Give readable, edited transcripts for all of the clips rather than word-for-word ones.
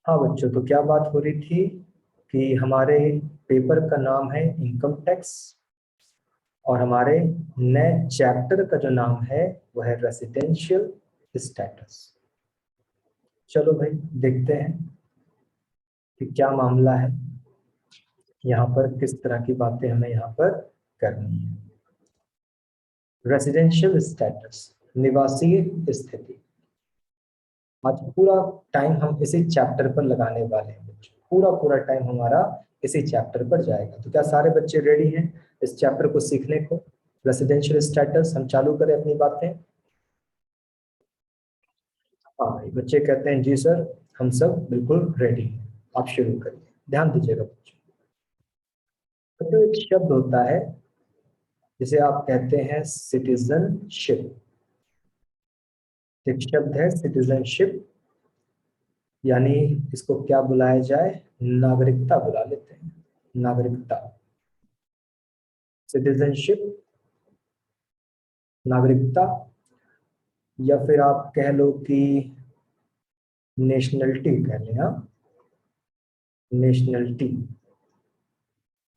हाँ बच्चों, तो क्या बात हो रही थी कि हमारे पेपर का नाम है इनकम टैक्स और हमारे नए चैप्टर का जो नाम है वो है रेसिडेंशियल स्टेटस। चलो भाई, देखते हैं कि क्या मामला है, यहाँ पर किस तरह की बातें हमें यहाँ पर करनी है। रेसिडेंशियल स्टेटस, निवासीय स्थिति। आज पूरा टाइम हम इसी चैप्टर पर लगाने वाले हैं बच्चों, पूरा पूरा टाइम हमारा इसी चैप्टर पर जाएगा। तो क्या सारे बच्चे रेडी हैं इस चैप्टर को सीखने को? रेसिडेंशियल स्टेटस हम चालू करें अपनी बातें। हाँ भाई, बच्चे कहते हैं जी सर, हम सब बिल्कुल रेडी हैं। आप शुरू करिए, ध्यान दीजिएगा बच्चों। तो एक शब्द होता है जिसे आप कहते हैं सिटीजनशिप। एक शब्द है सिटीजनशिप, यानी इसको क्या बुलाया जाए? नागरिकता बुला लेते हैं, नागरिकता। सिटीजनशिप, नागरिकता, या फिर आप कह लो कि नेशनलिटी कह लें। हाँ, नेशनलिटी,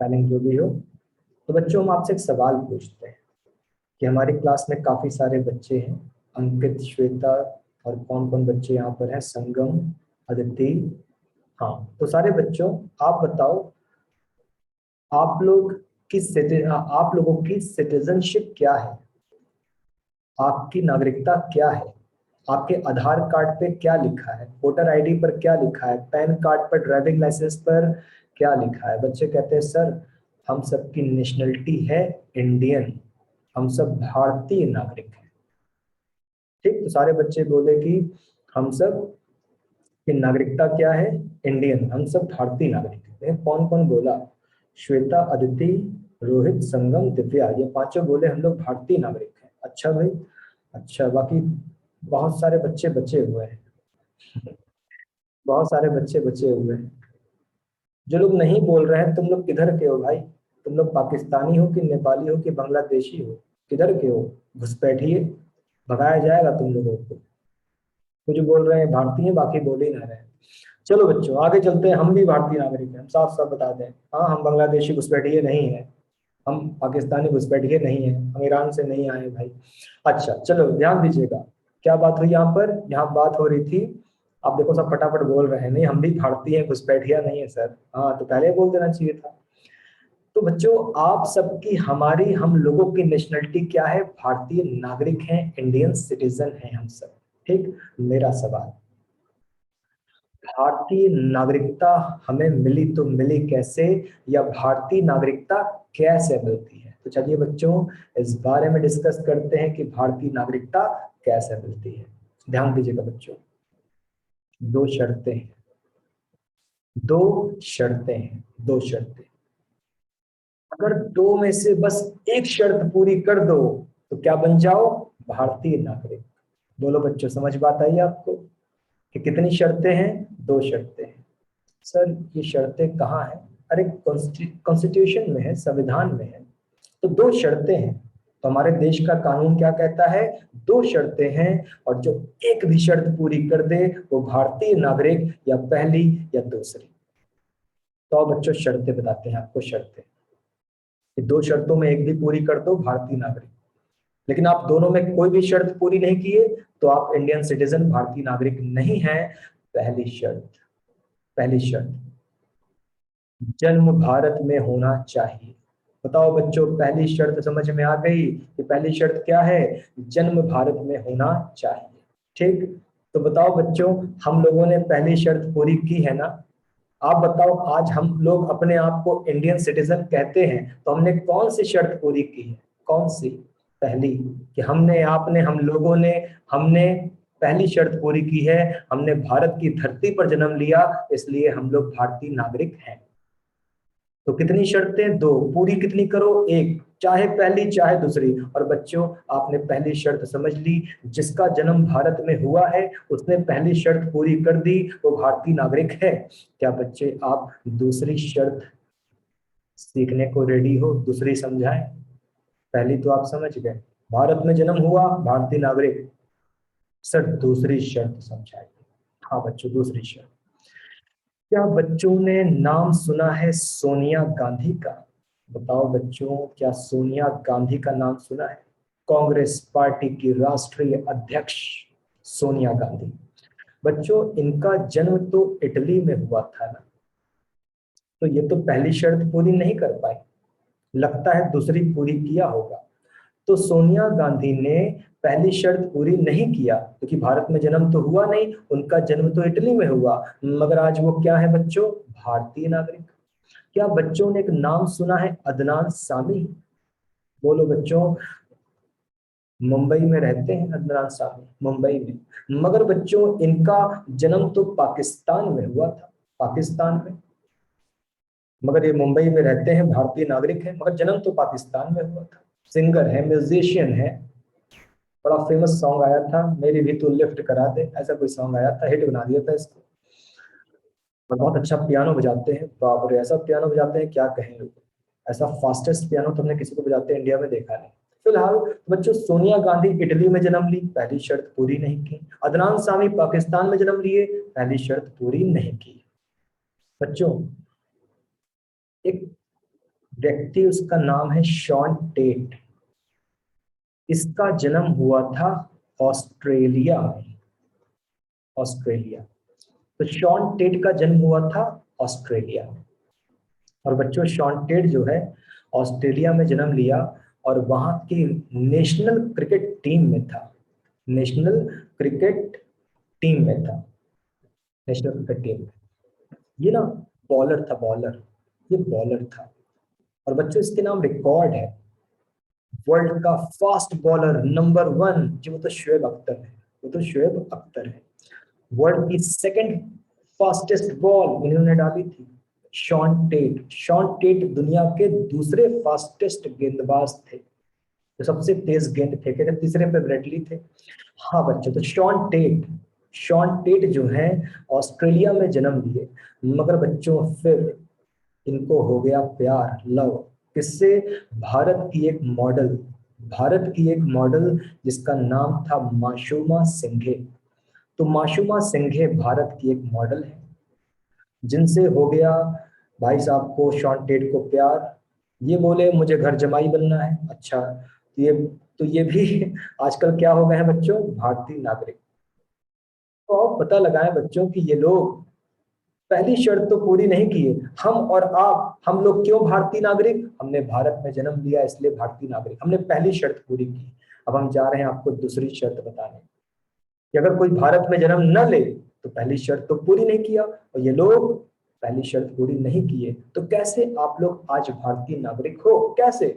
स्पेलिंग जो भी हो। तो बच्चों, हम आपसे एक सवाल पूछते हैं कि हमारी क्लास में काफी सारे बच्चे हैं, अंकित, श्वेता, और कौन कौन बच्चे यहाँ पर हैं, संगम, अदिति। हाँ, तो सारे बच्चों, आप बताओ, आप लोग आप लोगों की सिटीजनशिप क्या है? आपकी नागरिकता क्या है? आपके आधार कार्ड पे क्या लिखा है? वोटर आईडी पर क्या लिखा है? पैन कार्ड पर, ड्राइविंग लाइसेंस पर क्या लिखा है? बच्चे कहते हैं सर, हम सबकी नेशनलिटी है इंडियन, हम सब भारतीय नागरिक हैं। ठीक, तो सारे बच्चे बोले कि हम सब की नागरिकता क्या है? इंडियन, हम सब भारतीय नागरिक हैं। कौन कौन बोला? श्वेता, अदिति, रोहित, संगम, दिव्या, ये पांचों बोले हम लोग भारतीय नागरिक हैं। अच्छा भाई, अच्छा। बाकी बहुत सारे बच्चे बचे हुए हैं, बहुत सारे बच्चे बचे हुए हैं। जो लोग नहीं बोल रहे हैं, तुम लोग किधर के हो भाई? तुम लोग पाकिस्तानी हो कि नेपाली हो कि बांग्लादेशी हो? किधर के हो? घुसपैठिए, भगाया जाएगा तुम लोगों को। कुछ बोल रहे हैं भारतीय, बाकी बोल ही ना रहे हैं। चलो बच्चों, आगे चलते हैं। हम भी भारतीय नागरिक हैं, हम साफ साफ बता दें। हाँ, हम बांग्लादेशी घुसपैठिए नहीं है, हम पाकिस्तानी घुसपैठिए नहीं है, हम ईरान से नहीं आए भाई। अच्छा चलो, ध्यान दीजिएगा। क्या बात हुई यहाँ पर? यहाँ बात हो रही थी, आप देखो सब फटाफट बोल रहे हैं, नहीं हम भी भारतीय हैं, घुसपैठिया नहीं है सर। हाँ, तो पहले बोल देना चाहिए था। तो बच्चों, आप सबकी, हमारी, हम लोगों की नेशनलिटी क्या है? भारतीय नागरिक हैं, इंडियन सिटीजन हैं हम सब। ठीक, मेरा सवाल, भारतीय नागरिकता हमें मिली तो मिली कैसे, या भारतीय नागरिकता कैसे मिलती है? तो चलिए बच्चों, इस बारे में डिस्कस करते हैं कि भारतीय नागरिकता कैसे मिलती है। ध्यान दीजिएगा बच्चों, दो शर्तें हैं, दो शर्तें हैं, दो शर्तें। अगर दो में से बस एक शर्त पूरी कर दो तो क्या बन जाओ? भारतीय नागरिक। बोलो बच्चों, समझ बात आई आपको कि कितनी शर्तें हैं? दो शर्तें हैं। सर ये शर्तें कहाँ हैं? अरे कॉन्स्टिट्यूशन में है, संविधान में है। तो दो शर्तें हैं, तो हमारे देश का कानून क्या कहता है? दो शर्तें हैं, और जो एक भी शर्त पूरी कर दे वो भारतीय नागरिक, या पहली या दूसरी। तो अब बच्चों शर्तें बताते हैं आपको, शर्तें कि दो शर्तों में एक भी पूरी कर दो, भारतीय नागरिक। लेकिन आप दोनों में कोई भी शर्त पूरी नहीं किए तो आप इंडियन सिटीजन, भारतीय नागरिक नहीं है। पहली शर्त, पहली शर्त, जन्म भारत में होना चाहिए। बताओ बच्चों, पहली शर्त समझ में आ गई कि पहली शर्त क्या है? जन्म भारत में होना चाहिए। ठीक, तो बताओ बच्चों, हम लोगों ने पहली शर्त पूरी की है ना? आप बताओ, आज हम लोग अपने आप को इंडियन सिटीजन कहते हैं तो हमने कौन सी शर्त पूरी की है? कौन सी? पहली, कि हमने, आपने, हम लोगों ने, हमने पहली शर्त पूरी की है, हमने भारत की धरती पर जन्म लिया, इसलिए हम लोग भारतीय नागरिक हैं। तो कितनी शर्तें? दो। पूरी कितनी करो? एक, चाहे पहली चाहे दूसरी। और बच्चों, आपने पहली शर्त समझ ली, जिसका जन्म भारत में हुआ है उसने पहली शर्त पूरी कर दी, वो भारतीय नागरिक है। क्या बच्चे आप दूसरी शर्त सीखने को रेडी हो? दूसरी समझाएं? पहली तो आप समझ गए, भारत में जन्म हुआ, भारतीय नागरिक। सर दूसरी शर्त समझाइए। हाँ बच्चों, दूसरी शर्त। क्या बच्चों ने नाम सुना है सोनिया गांधी का? बताओ बच्चों, क्या सोनिया गांधी का नाम सुना है? कांग्रेस पार्टी की राष्ट्रीय अध्यक्ष सोनिया गांधी। बच्चों, इनका जन्म तो इटली में हुआ था ना, तो ये तो पहली शर्त पूरी नहीं कर पाए, लगता है दूसरी पूरी किया होगा। तो सोनिया गांधी ने पहली शर्त पूरी नहीं किया, क्योंकि भारत में जन्म तो हुआ नहीं, उनका जन्म तो इटली में हुआ, मगर आज वो क्या है बच्चों? भारतीय नागरिक। क्या बच्चों ने एक नाम सुना है अदनान सामी? बोलो बच्चों। मुंबई में रहते हैं अदनान सामी, मुंबई में, मगर बच्चों इनका जन्म तो पाकिस्तान में हुआ था, पाकिस्तान में। मगर ये मुंबई में रहते हैं, भारतीय नागरिक हैं, मगर जन्म तो पाकिस्तान में हुआ था। सिंगर है, म्यूजिशियन है, बड़ा फेमस सॉन्ग आया था, मेरी भी तू लिफ्ट करा दे, ऐसा कोई सॉन्ग आया था, हिट बना दिया था इसको। और बहुत अच्छा पियानो बजाते हैं, बाप रे, ऐसा पियानो बजाते हैं क्या कहें लोग। ऐसा फास्टेस्ट पियानो तो हमने किसी को बजाते इंडिया में देखा नहीं। फिलहाल बच्चों, सोनिया गांधी इटली में जन्म ली, पहली शर्त पूरी नहीं की। अदनान सामी पाकिस्तान में जन्म लिए, पहली शर्त पूरी नहीं की। बच्चों, एक व्यक्ति, उसका नाम है शॉन टेट। इसका जन्म हुआ था ऑस्ट्रेलिया में, ऑस्ट्रेलिया। तो शॉन टेट का जन्म हुआ था ऑस्ट्रेलिया में। और बच्चों, शॉन टेट जो है ऑस्ट्रेलिया में जन्म लिया, और वहां की नेशनल क्रिकेट टीम में था, नेशनल क्रिकेट टीम में था, नेशनल क्रिकेट टीम में। ये ना बॉलर था, बॉलर, ये बॉलर था। और बच्चों, इसके नाम रिकॉर्ड है, वर्ल्ड का फास्ट बॉलर नंबर वन, जो वो तो शोएब अख्तर है, वो तो शोएब अख्तर है। वर्ल्ड की सेकंड फास्टेस्ट बॉल इन्होंने डाली थी, शॉन टेट। शॉन टेट दुनिया के दूसरे फास्टेस्ट गेंदबाज थे, जो सबसे तेज गेंद फेंके थे, तीसरे पे ब्रेटली थे। हाँ बच्चों, तो शॉन टेट, शॉन टेट जो है ऑस्ट्रेलिया में जन्म लिए, मगर बच्चों फिर इनको हो गया प्यार, लव, किससे? भारत की एक मॉडल, भारत की एक मॉडल जिसका नाम था मासूमा सिंघे। तो मासूमा सिंघे भारत की एक मॉडल है, जिनसे हो गया भाई साहब को, शॉन टेट को प्यार। ये बोले मुझे घर जमाई बनना है, अच्छा, तो ये भी आजकल क्या हो गए हैं बच्चों? भारतीय नागरिक। तो आप पता लगाएं बच्चों कि ये लोग पहली शर्त तो पूरी नहीं किए। हम और आप, हम लोग क्यों भारतीय नागरिक? हमने भारत में जन्म लिया, इसलिए भारतीय नागरिक, हमने पहली शर्त पूरी की। अब हम जा रहे हैं आपको दूसरी शर्त बताने, कि अगर कोई भारत में जन्म न ले तो पहली शर्त तो पूरी नहीं किया, और ये लोग पहली शर्त पूरी नहीं किए, तो कैसे आप लोग आज भारतीय नागरिक हो? कैसे?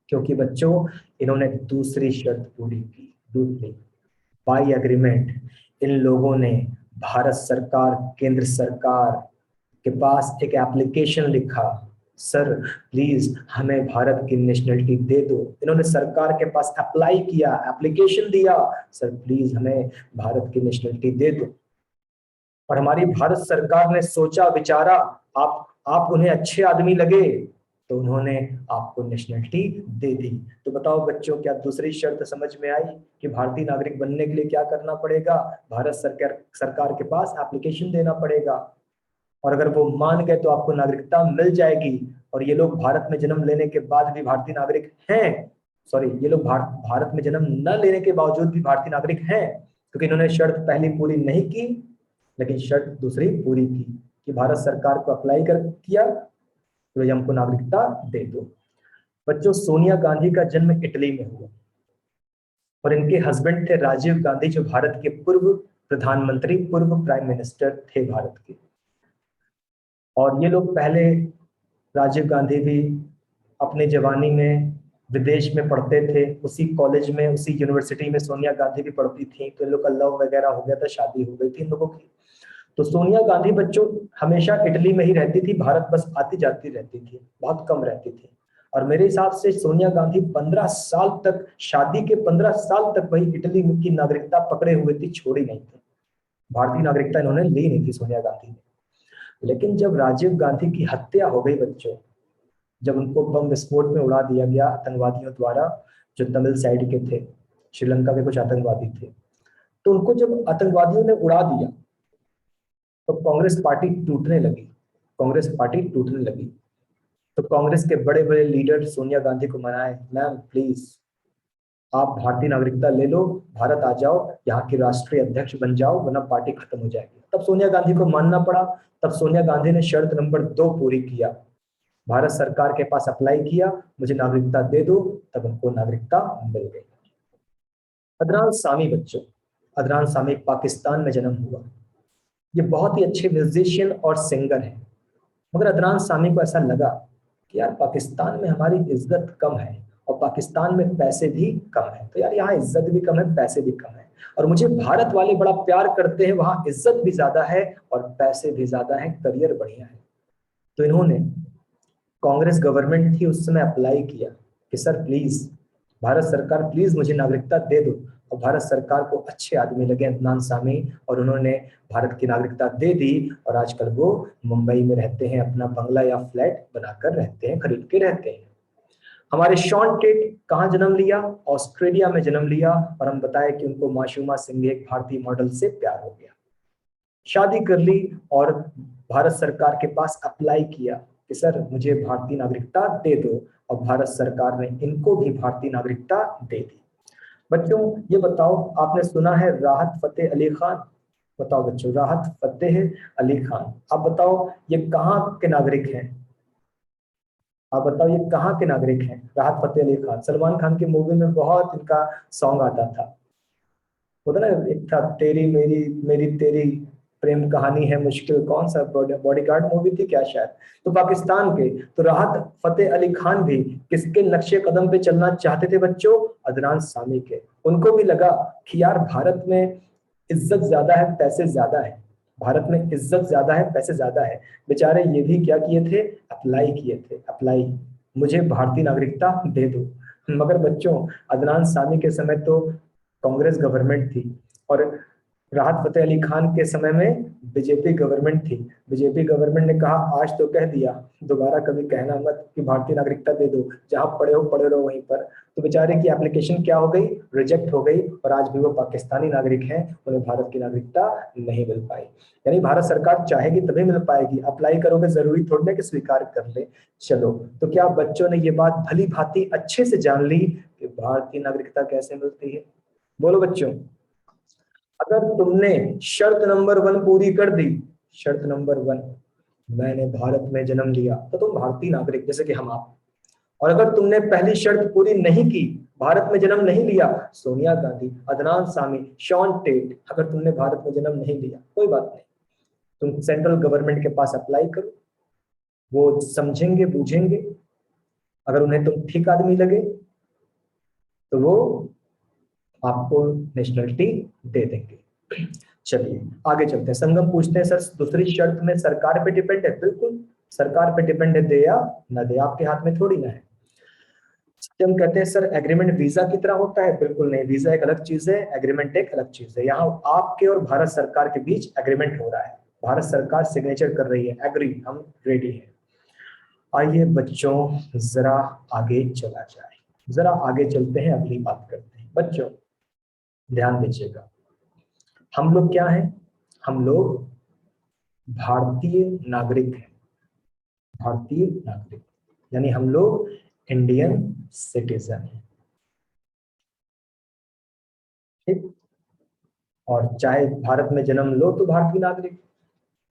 क्योंकि बच्चों, इन्होंने दूसरी शर्त पूरी की, दूसरी, बाई एग्रीमेंट। इन लोगों ने भारत सरकार, केंद्र सरकार के पास एक एप्लीकेशन लिखा, सर प्लीज हमें भारत की नेशनलिटी दे दो। इन्होंने सरकार के पास अप्लाई किया, एप्लीकेशन दिया, सर प्लीज हमें भारत की नेशनलिटी दे दो। और हमारी भारत सरकार ने सोचा विचारा, आप उन्हें अच्छे आदमी लगे, तो उन्होंने आपको नेशनलिटी दे दी। तो बताओ बच्चों, क्या दूसरी शर्त समझ में आई कि भारतीय नागरिक बनने के लिए क्या करना पड़ेगा? भारत सरकार सरकार के पास एप्लीकेशन देना पड़ेगा, और अगर वो मान गए तो आपको नागरिकता मिल जाएगी। और ये लोग भारत में जन्म लेने के बाद भी भारतीय नागरिक हैं, सॉरी, ये लोग भारत में जन्म न लेने के बावजूद भी भारतीय नागरिक हैं, क्योंकि इन्होंने शर्त पहली पूरी नहीं की, लेकिन शर्त दूसरी पूरी की, कि भारत सरकार को अप्लाई कर किया तो ये हमको नागरिकता दे दो। बच्चों, सोनिया गांधी का जन्म इटली में हुआ, और इनके हस्बैंड थे राजीव गांधी, जो भारत के पूर्व प्रधानमंत्री, पूर्व प्राइम मिनिस्टर थे भारत के। और ये लोग पहले, राजीव गांधी भी अपने जवानी में विदेश में पढ़ते थे, उसी कॉलेज में, उसी यूनिवर्सिटी में सोनिया गांधी भी पढ़ती थी, तो इन लोग का लव वगैरह हो गया था, शादी हो गई थी इन लोगों की। तो सोनिया गांधी बच्चों हमेशा इटली में ही रहती थी, भारत बस आती जाती रहती थी, बहुत कम रहती थी। और मेरे हिसाब से सोनिया गांधी 15 साल तक, शादी के 15 साल तक वही इटली की नागरिकता पकड़े हुए थी, छोड़ी नहीं थी। भारतीय नागरिकता इन्होंने ली नहीं थी सोनिया गांधी ने। लेकिन जब राजीव गांधी की हत्या हो गई बच्चों, जब उनको बम विस्फोट में उड़ा दिया गया आतंकवादियों द्वारा, जो तमिल साइड के थे, श्रीलंका के कुछ आतंकवादी थे, तो उनको जब आतंकवादियों ने उड़ा दिया, तो कांग्रेस पार्टी टूटने लगी, कांग्रेस पार्टी टूटने लगी। तो कांग्रेस के बड़े बड़े लीडर सोनिया गांधी को मनाए, मैम प्लीज आप भारतीय नागरिकता ले लो, भारत आ जाओ, यहाँ की राष्ट्रीय अध्यक्ष बन जाओ, वरना पार्टी खत्म हो जाएगी। तब सोनिया गांधी को मानना पड़ा। तब सोनिया गांधी ने शर्त नंबर 2 पूरी किया, भारत सरकार के पास अप्लाई किया, मुझे नागरिकता दे दो। तब उनको नागरिकता मिल गई। अदनान सामी बच्चों, अदनान सामी पाकिस्तान में जन्म हुआ। ये बहुत ही अच्छे म्यूजिशियन और सिंगर हैं। मगर अदनान सामी को ऐसा लगा कि यार पाकिस्तान में हमारी इज्जत कम है और पाकिस्तान में पैसे भी कम है। तो यार यहाँ इज्जत भी कम है, पैसे भी कम है, और मुझे भारत वाले बड़ा प्यार करते हैं, वहां इज्जत भी ज्यादा है और पैसे भी ज्यादा है, करियर बढ़िया है। तो इन्होंने, कांग्रेस गवर्नमेंट थी उस समय, अप्लाई किया कि सर प्लीज, भारत सरकार प्लीज मुझे नागरिकता दे दो। और भारत सरकार को अच्छे आदमी लगे अदनान सामी, और उन्होंने भारत की नागरिकता दे दी। और आजकल वो मुंबई में रहते हैं, अपना बंगला या फ्लैट बनाकर रहते हैं, खरीद के रहते हैं। हमारे शॉन टेट कहाँ जन्म लिया? ऑस्ट्रेलिया में जन्म लिया। और हम बताए कि उनको माशूमा सिंह, एक भारतीय मॉडल से प्यार हो गया, शादी कर ली और भारत सरकार के पास अप्लाई किया कि सर मुझे भारतीय नागरिकता दे दो। और भारत सरकार ने इनको भी भारतीय नागरिकता दे दी। बच्चों ये बताओ, आपने सुना है राहत फतेह अली खान? बताओ बच्चों, राहत फतेह अली खान, आप बताओ ये कहाँ के नागरिक हैं? आप बताओ ये कहाँ के नागरिक हैं? राहत फतेह अली खान, सलमान खान की मूवी में बहुत इनका सॉन्ग आता था, होता ना, एक था तेरी मेरी मेरी तेरी प्रेम कहानी है मुश्किल, कौन सा बॉडीगार्ड मूवी थी क्या शायद। तो पाकिस्तान के, तो राहत फतेह अली खान भी किसके नक्शे कदम पे चलना चाहते थे बच्चों? अदनान सामी के। उनको भी लगा कि यार भारत में इज्जत ज्यादा है, पैसे ज्यादा है, भारत में इज्जत ज्यादा है, पैसे ज्यादा है। बेचारे ये भी क्या किए थे? अप्लाई किए थे, अप्लाई, मुझे भारतीय नागरिकता दे दो। मगर बच्चों अदनान सामी के समय तो कांग्रेस गवर्नमेंट थी, और राहत फतेह अली खान के समय में बीजेपी गवर्नमेंट थी। बीजेपी गवर्नमेंट ने कहा आज तो कह दिया, दोबारा कभी कहना मत कि भारतीय नागरिकता दे दो, जहां पड़े रहो वहीं पर। तो बेचारे की एप्लीकेशन क्या हो गई? रिजेक्ट हो गई, और आज भी वो पाकिस्तानी नागरिक हैं, उन्हें भारत की नागरिकता नहीं मिल पाई। यानी भारत सरकार चाहेगी तभी मिल पाएगी, अप्लाई करोगे जरूरी थोड़ी ना कि स्वीकार कर ले। चलो, तो क्या बच्चों ने ये बात भली भांति अच्छे से जान ली कि भारतीय नागरिकता कैसे मिलती है? बोलो बच्चों, अगर तुमने शर्त नंबर 1 पूरी कर दी, शर्त नंबर 1, मैंने भारत में जन्म लिया, तो तुम भारतीय नागरिक जैसे कि हम आप। और अगर तुमने पहली शर्त पूरी नहीं की, भारत में जन्म नहीं लिया, सोनिया गांधी, अदनान सामी, शॉन टेट, अगर तुमने भारत में जन्म नहीं लिया, कोई बात नहीं, तुम सेंट्रल गवर्नमेंट के पास अप्लाई करो, वो समझेंगे बूझेंगे, अगर उन्हें तुम ठीक आदमी लगे तो वो आपको नेशनलिटी दे देंगे। चलिए आगे चलते हैं। संगम पूछते हैं सर दूसरी शर्त में सरकार पे डिपेंड है? बिल्कुल सरकार पे डिपेंड है, दे या ना दे, आपके हाथ में थोड़ी ना है। हम कहते हैं सर एग्रीमेंट वीजा की तरह होता है? बिल्कुल नहीं, वीजा एक अलग चीज है, एग्रीमेंट एक अलग चीज है। यहाँ आपके और भारत सरकार के बीच एग्रीमेंट हो रहा है, भारत सरकार सिग्नेचर कर रही है, एग्री, हम रेडी है। आइए बच्चों जरा आगे चला जाए, जरा आगे चलते हैं, अगली बात करते हैं। बच्चों ध्यान दीजिएगा, हम लोग क्या हैं? हम लोग भारतीय नागरिक हैं, भारतीय नागरिक, यानी हम लोग इंडियन सिटीजन हैं, ठीक। और चाहे भारत में जन्म लो तो भारतीय नागरिक,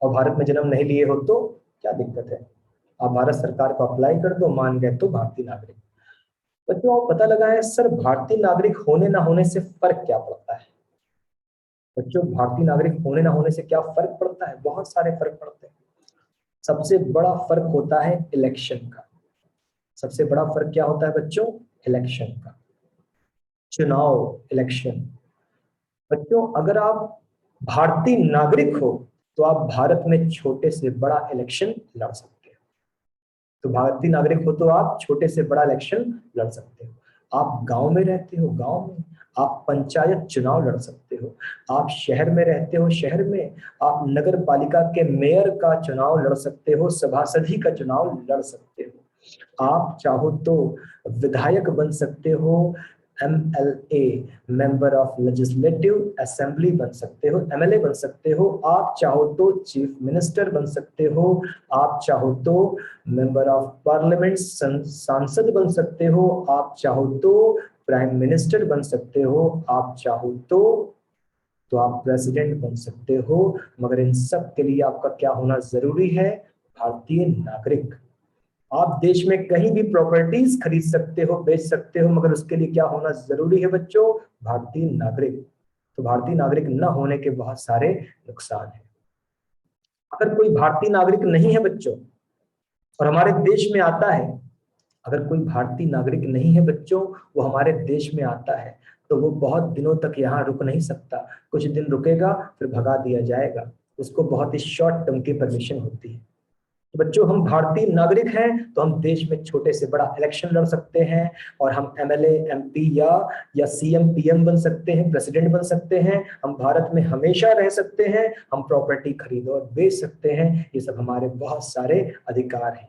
और भारत में जन्म नहीं लिए हो तो क्या दिक्कत है? आप भारत सरकार को अप्लाई कर दो, मान गए तो भारतीय नागरिक। बच्चों आप पता लगाएं सर भारतीय नागरिक होने ना होने से फर्क क्या पड़ता है? बच्चों भारतीय नागरिक होने ना होने से क्या फर्क पड़ता है? बहुत सारे फर्क पड़ते हैं। सबसे बड़ा फर्क होता है इलेक्शन का। सबसे बड़ा फर्क क्या होता है बच्चों? इलेक्शन का, चुनाव, इलेक्शन। बच्चों अगर आप भारतीय नागरिक हो तो आप भारत में छोटे से बड़ा इलेक्शन लड़ सकते हो। तो भारतीय नागरिक हो तो आप छोटे से बड़ा इलेक्शन लड़ सकते हो। आप गांव में रहते हो, गांव में आप पंचायत चुनाव लड़ सकते हो। आप शहर में रहते हो, शहर में आप नगर पालिका के मेयर का चुनाव लड़ सकते हो, सभासदी का चुनाव लड़ सकते हो। आप चाहो तो विधायक बन सकते हो, MLA member of legislative assembly बन सकते हो, MLA बन सकते हो, आप चाहो तो चीफ मिनिस्टर बन सकते हो, आप चाहो तो मेंबर ऑफ पार्लियामेंट सांसद बन सकते हो, आप चाहो तो प्राइम मिनिस्टर बन सकते हो, आप चाहो तो आप प्रेसिडेंट बन सकते हो, मगर इन सब के लिए आपका क्या होना जरूरी है? भारतीय नागरिक। आप देश में कहीं भी प्रॉपर्टीज खरीद सकते हो, बेच सकते हो, मगर उसके लिए क्या होना जरूरी है बच्चों? भारतीय नागरिक। तो भारतीय नागरिक न होने के बहुत सारे नुकसान हैं। अगर कोई भारतीय नागरिक नहीं है बच्चों और हमारे देश में आता है, अगर कोई भारतीय नागरिक नहीं है बच्चों, वो हमारे देश में आता है, तो वो बहुत दिनों तक यहाँ रुक नहीं सकता। कुछ दिन रुकेगा, फिर भगा दिया जाएगा। उसको बहुत ही शॉर्ट टर्म की परमिशन होती है। तो बच्चों, हम भारतीय नागरिक हैं तो हम देश में छोटे से बड़ा इलेक्शन लड़ सकते हैं, और हम MLA MP या CM PM बन सकते हैं, प्रेसिडेंट बन सकते हैं, हम भारत में हमेशा रह सकते हैं, हम प्रॉपर्टी खरीद और बेच सकते हैं। ये सब हमारे बहुत सारे अधिकार हैं।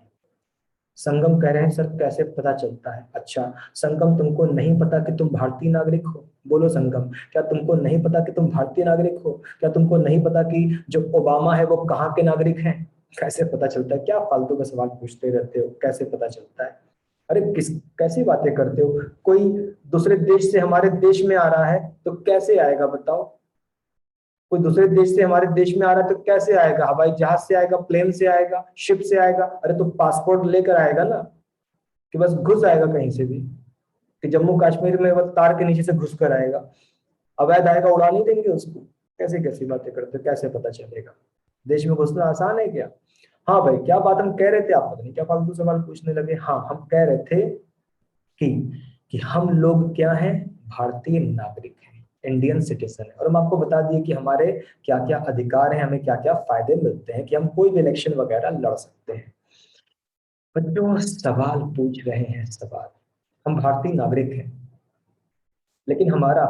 संगम कह रहे हैं सर कैसे पता चलता है? अच्छा संगम, तुमको नहीं पता कि तुम भारतीय नागरिक हो? बोलो संगम, क्या तुमको नहीं पता कि तुम भारतीय नागरिक हो? क्या तुमको नहीं पता कि जो ओबामा है वो कहाँ के नागरिक हैं? कैसे पता चलता है? क्या फालतू का सवाल पूछते रहते हो, कैसे पता चलता है? अरे कैसी बातें करते हो? कोई दूसरे देश से हमारे देश में आ रहा है तो कैसे आएगा बताओ? कोई दूसरे देश से हमारे देश में आ रहा है तो कैसे आएगा? हवाई जहाज से आएगा, प्लेन से आएगा, शिप से आएगा? अरे तो पासपोर्ट लेकर आएगा ना, कि बस घुस आएगा कहीं से भी, कि जम्मू कश्मीर में वो तार के नीचे से घुस कर आएगा? अवैध आएगा, उड़ा नहीं देंगे उसको? कैसे कैसी बातें करते हो? कैसे पता चलेगा? देश में घुसना आसान है क्या? हाँ भाई, क्या बात हम कह रहे थे? आप पता नहीं क्या फालतू सवाल पूछने लगे। हाँ, हम कह रहे थे कि हम लोग क्या हैं? भारतीय नागरिक हैं, इंडियन सिटीजन है, और हम आपको बता दिए कि हमारे क्या क्या अधिकार हैं, हमें क्या क्या फायदे मिलते हैं, कि हम कोई भी इलेक्शन वगैरह लड़ सकते हैं। बच्चों सवाल पूछ रहे हैं, सवाल, हम भारतीय नागरिक हैं लेकिन हमारा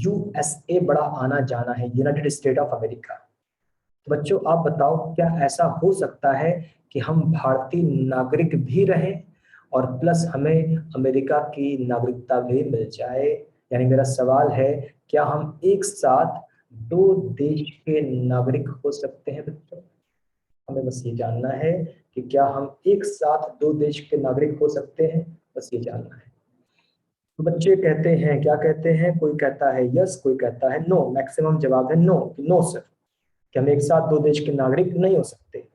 USA बड़ा आना जाना है, यूनाइटेड स्टेट ऑफ अमेरिका। तो बच्चों आप बताओ, क्या ऐसा हो सकता है कि हम भारतीय नागरिक भी रहें और प्लस हमें अमेरिका की नागरिकता भी मिल जाए? यानी मेरा सवाल है, क्या हम एक साथ दो देश के नागरिक हो सकते हैं बच्चों? हमें बस ये जानना है कि क्या हम एक साथ दो देश के नागरिक हो सकते हैं, बस ये जानना है। तो बच्चे कहते हैं, क्या कहते हैं? कोई कहता है यस, कोई कहता है नो। मैक्सिमम जवाब है नो, कि नो सर, कि हम एक साथ दो देश के नागरिक नहीं हो सकते।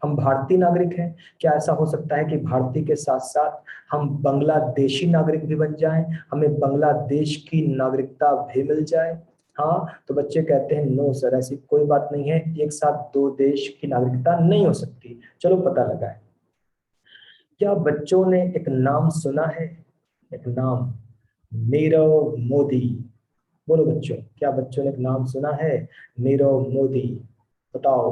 हम भारतीय नागरिक हैं। क्या ऐसा हो सकता है कि भारतीय के साथ साथ हम बांग्लादेशी नागरिक भी बन जाएं, हमें बांग्लादेश की नागरिकता भी मिल जाए? हाँ, तो बच्चे कहते हैं नो सर, ऐसी कोई बात नहीं है, एक साथ दो देश की नागरिकता नहीं हो सकती। चलो पता लगाए। क्या बच्चों ने एक नाम सुना है? एक नाम, नीरव मोदी। बोलो बच्चों, क्या बच्चों ने एक नाम सुना है? नीरव मोदी, बताओ।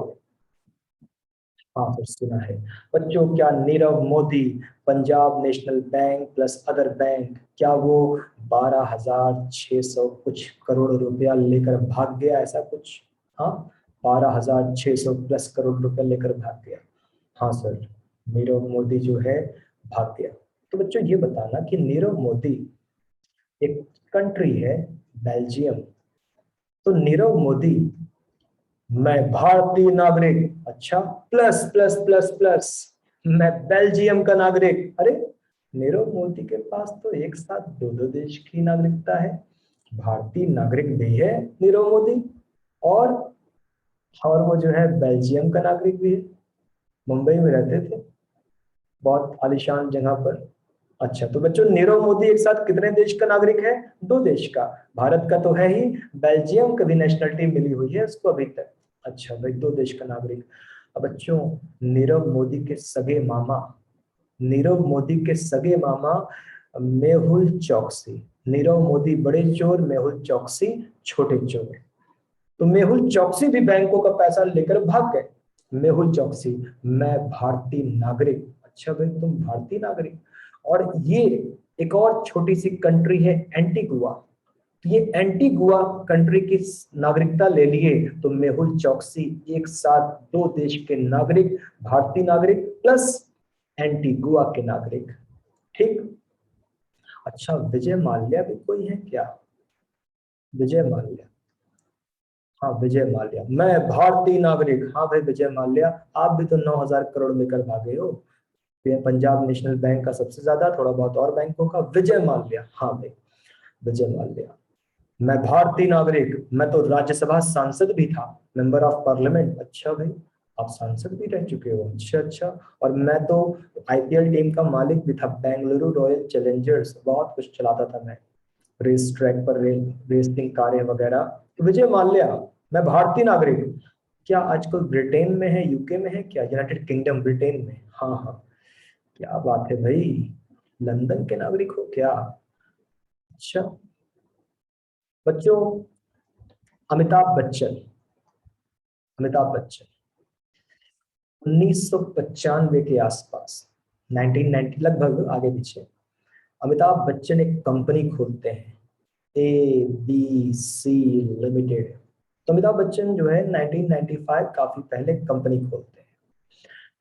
हाँ सर सुना है। बच्चों, क्या Nirav Modi Punjab national bank plus other bank, क्या वो 12,600 कुछ करोड़ रुपया लेकर भाग गया, ऐसा कुछ? हाँ, 12,600 प्लस करोड़ रुपया लेकर भाग गया। हाँ सर, नीरव मोदी जो है भाग गया। तो बच्चों ये बताना कि नीरव मोदी एक कंट्री है, बेल्जियम। तो नीरव मोदी, मैं भारतीय नागरिक, अच्छा, प्लस प्लस प्लस प्लस, मैं बेल्जियम का नागरिक। अरे, नीरव मोदी के पास तो एक साथ दो दो देश की नागरिकता है। भारतीय नागरिक भी है नीरव मोदी, और वो जो है बेल्जियम का नागरिक भी है। मुंबई में रहते थे, बहुत आलीशान जगह पर। अच्छा, तो बच्चों नीरव मोदी एक साथ कितने देश का नागरिक है? दो देश का। भारत का तो है ही, बेल्जियम का भी नेशनलिटी मिली हुई है उसको अभी तक। अच्छा भाई, दो देश का नागरिक। अब बच्चों, नीरव मोदी के सगे मामा, नीरव मोदी के सगे मामा मेहुल चौकसी। नीरव मोदी बड़े चोर, मेहुल चौकसी छोटे चोर। तो मेहुल चौकसी भी बैंकों का पैसा लेकर भाग गए। मेहुल चौकसी, मैं भारतीय नागरिक। अच्छा भाई, तुम भारतीय नागरिक। और ये एक और छोटी सी कंट्री है, एंटीगुआ। तो ये एंटीगुआ कंट्री की नागरिकता ले लिए तो मेहुल चौकसी एक साथ दो देश के नागरिक, भारतीय नागरिक प्लस एंटीगुआ के नागरिक। ठीक। अच्छा, विजय माल्या भी कोई है क्या? विजय माल्या, हाँ विजय माल्या, मैं भारतीय नागरिक, हाँ भाई विजय माल्या, आप भी तो 9,000 करोड़ लेकर भागे हो। ये पंजाब नेशनल बैंक का सबसे ज्यादा, थोड़ा बहुत और बैंकों का। विजय माल्या, हाँ भाई विजय माल्या। मैं भारतीय नागरिक, मैं तो राज्यसभा सांसद भी था, मेंबर ऑफ पार्लियामेंट। अच्छा भाई, आप सांसद भी रह चुके हो, अच्छा अच्छा। और मैं तो आईपीएल टीम का मालिक भी था, बेंगलुरु रॉयल चैलेंजर्स, बहुत कुछ चलाता था मैं, रेस ट्रैक पर रेसिंग कारें वगैरह। तो विजय माल्या, मैं भारतीय नागरिक। क्या आजकल ब्रिटेन में है, यूके में है क्या? यूनाइटेड किंगडम, ब्रिटेन में, हाँ हाँ। क्या बात है भाई, लंदन के नागरिक हो क्या? अच्छा बच्चों, अमिताभ बच्चन, अमिताभ बच्चन 1995 के आसपास, 1990 लगभग, आगे पीछे, अमिताभ बच्चन एक कंपनी खोलते हैं, ABC लिमिटेड। तो अमिताभ बच्चन जो है 1995 काफी पहले कंपनी खोलते हैं।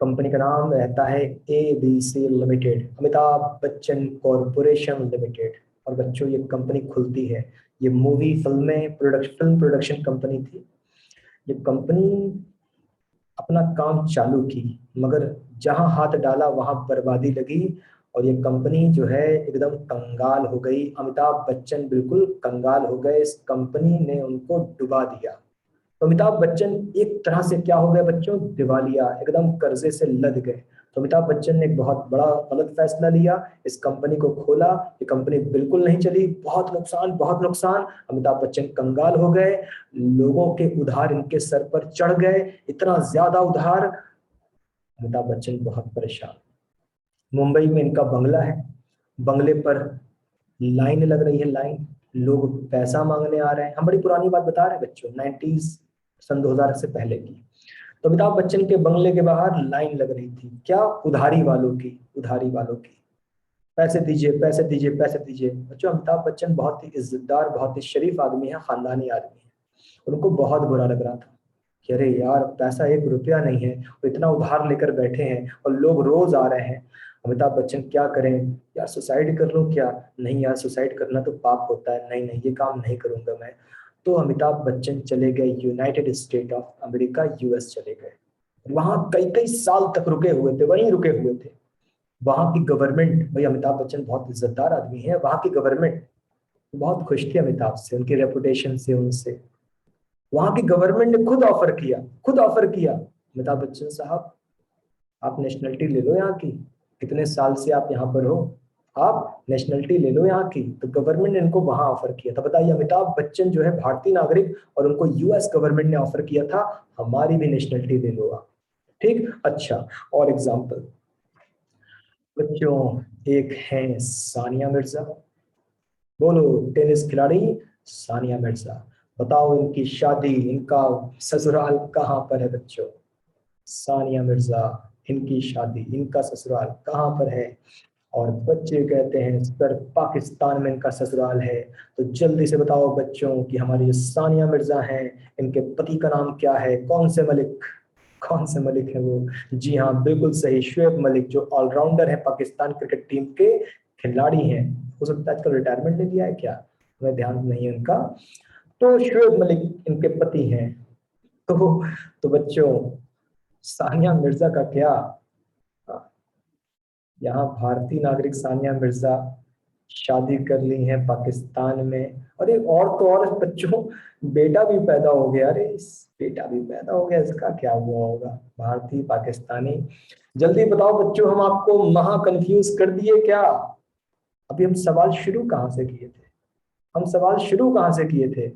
कंपनी का नाम रहता है ABC limited, Amitabh Bachchan corporation limited. और बच्चों ये कंपनी खुलती है, ये मूवी फिल्में प्रोडक्शन, फिल्म प्रोडक्शन कंपनी थी। ये कंपनी अपना काम चालू की, मगर जहां हाथ डाला वहां बर्बादी लगी, और ये कंपनी जो है एकदम कंगाल हो गई। अमिताभ बच्चन बिल्कुल कंगाल हो गए, इस कंपनी ने उनको डुबा दिया। तो अमिताभ बच्चन एक तरह से क्या हो गए बच्चों, दिवालिया, एकदम कर्जे से लद गए। तो अमिताभ बच्चन ने एक बहुत बड़ा गलत फैसला लिया, इस कंपनी को खोला, ये कंपनी बिल्कुल नहीं चली, बहुत नुकसान, बहुत नुकसान। अमिताभ बच्चन कंगाल हो गए, लोगों के उधार इनके सर पर चढ़ गए, इतना ज्यादा उधार, अमिताभ बच्चन बहुत परेशान। मुंबई में इनका बंगला है, बंगले पर लाइन लग रही है, लाइन, लोग पैसा मांगने आ रहे हैं। हम बड़ी पुरानी बात बता रहे हैं बच्चों, 90s, सन 2000 से पहले की। तो अमिताभ बच्चन के बंगले के बाहर लाइन लग रही थी, क्या? उधारी वालों की, उधारी वालों की, पैसे दीजिए, पैसे दीजिए, पैसे दीजिए। बच्चों अमिताभ बच्चन बहुत ही इज्जतदार, बहुत ही शरीफ आदमी है, खानदानी आदमी है। उनको बहुत बुरा लग रहा था कि अरे यार, पैसा 1 रुपया नहीं है, वो इतना उधार लेकर बैठे हैं और लोग रोज आ रहे हैं। अमिताभ बच्चन क्या करें? यार सुसाइड कर लूं क्या? नहीं यार, सुसाइड करना तो पाप होता है, नहीं नहीं, ये काम नहीं करूंगा मैं। तो अमिताभ बच्चन चले गए United state of America, US चले गए। वहां कई कई साल तक रुके हुए थे, वहीं रुके हुए थे। वहां की गवर्नमेंट, भाई अमिताभ बच्चन बहुत इज्जतदार आदमी है, वहां की गवर्नमेंट बहुत खुश थी अमिताभ से, उनकी रेपुटेशन से, उनसे। वहां की गवर्नमेंट ने खुद ऑफर किया, खुद ऑफर किया, अमिताभ बच्चन साहब आप नेशनलिटी ले लो यहाँ की, कितने साल से आप यहाँ पर हो, आप नेशनलिटी ले लो यहाँ की। तो गवर्नमेंट ने इनको वहां ऑफर किया था। बताइए, अमिताभ बच्चन जो है भारतीय नागरिक, और उनको यूएस गवर्नमेंट ने ऑफर किया था, हमारी भी नेशनलिटी ले लो आप। ठीक, अच्छा। और एग्जाम्पल बच्चों, एक है सानिया मिर्जा, बोलो, टेनिस खिलाड़ी सानिया मिर्जा। बताओ इनकी शादी, इनका ससुराल कहाँ पर है बच्चों? सानिया मिर्जा, इनकी शादी, इनका ससुराल कहाँ पर है? और बच्चे कहते हैं सर पाकिस्तान में इनका ससुराल है। तो जल्दी से बताओ बच्चों कि हमारी जो सानिया मिर्जा हैं, इनके पति का नाम क्या है? कौन से मलिक, कौन से मलिक है वो? जी हाँ बिल्कुल सही, शुएब मलिक, जो ऑलराउंडर है, पाकिस्तान क्रिकेट टीम के खिलाड़ी हैं। हो सकता है आजकल रिटायरमेंट ले लिया है क्या, हमें ध्यान नहीं है उनका। तो शुएब मलिक इनके पति हैं। तो तो बच्चों, सानिया मिर्जा का क्या, यहाँ भारतीय नागरिक सानिया मिर्जा शादी कर ली है पाकिस्तान में। और एक और तो और बच्चों, बेटा भी पैदा हो गया। अरे बेटा भी पैदा हो गया, इसका क्या हुआ होगा? भारतीय पाकिस्तानी। जल्दी बताओ बच्चों, हम आपको महा कंफ्यूज कर दिए क्या? अभी हम सवाल शुरू कहाँ से किए थे? हम सवाल शुरू कहाँ से किए थे?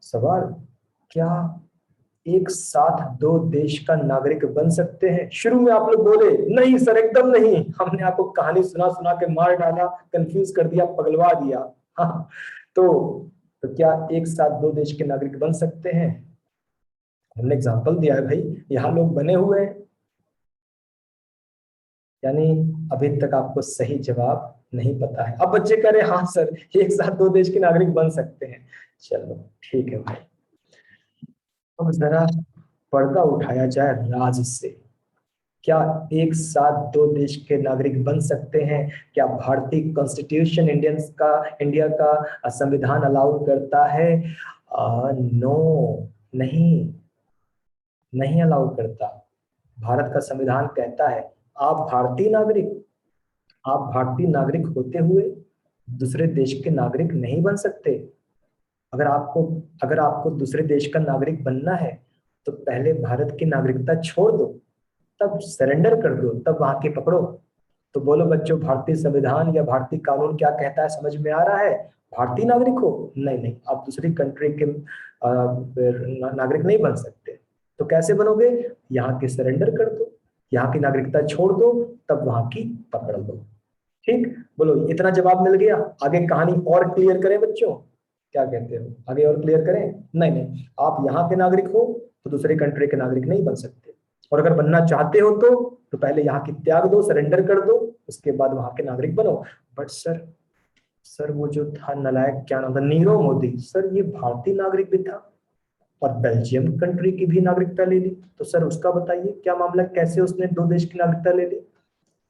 सवाल, क्या एक साथ दो देश का नागरिक बन सकते हैं? शुरू में आप लोग बोले नहीं सर, एकदम नहीं, हमने आपको कहानी सुना सुना के मार डाला, कंफ्यूज कर दिया, पगलवा दिया। हाँ, तो क्या एक साथ दो देश के नागरिक बन सकते हैं? हमने एग्जांपल दिया है भाई, यहाँ लोग बने हुए हैं। यानी अभी तक आपको सही जवाब नहीं पता है। अब बच्चे कह रहे हैं हाँ सर, एक साथ दो देश के नागरिक बन सकते हैं। चलो ठीक है भाई, अब जरा पर्दा उठाया जाए राज से। क्या एक साथ दो देश के नागरिक बन सकते हैं? क्या भारतीय कॉन्स्टिट्यूशन इंडिया का संविधान अलाउ करता है? नो, नहीं, नहीं अलाउ करता। भारत का संविधान कहता है आप भारतीय नागरिक, आप भारतीय नागरिक होते हुए दूसरे देश के नागरिक नहीं बन सकते। अगर आपको अगर आपको दूसरे देश का नागरिक बनना है तो पहले भारत की नागरिकता छोड़ दो, तब सरेंडर कर दो, तब वहां के पकड़ो। तो बोलो बच्चों, भारतीय संविधान या भारतीय कानून क्या कहता है, समझ में आ रहा है? भारतीय नागरिक हो, नहीं नहीं, आप दूसरी कंट्री के नागरिक नहीं बन सकते। तो कैसे बनोगे? यहाँ की सरेंडर कर दो, यहाँ की नागरिकता छोड़ दो, तब वहां की पकड़ लो। ठीक, बोलो इतना जवाब मिल गया। आगे कहानी और क्लियर करें बच्चों, क्या कहते हो, आगे और क्लियर करें? नहीं नहीं, आप यहाँ के नागरिक हो तो दूसरे कंट्री के नागरिक नहीं बन सकते, और अगर बनना चाहते हो तो पहले यहाँ की त्याग दो, सरेंडर कर दो, उसके बाद वहां के नागरिक बनो। बट सर वो जो था नलायक, क्या नाम था, नीरव मोदी, सर ये भारतीय नागरिक भी था और बेल्जियम कंट्री की भी नागरिकता ले ली। तो सर उसका बताइए क्या मामला, कैसे उसने दो देश की नागरिकता ले ली?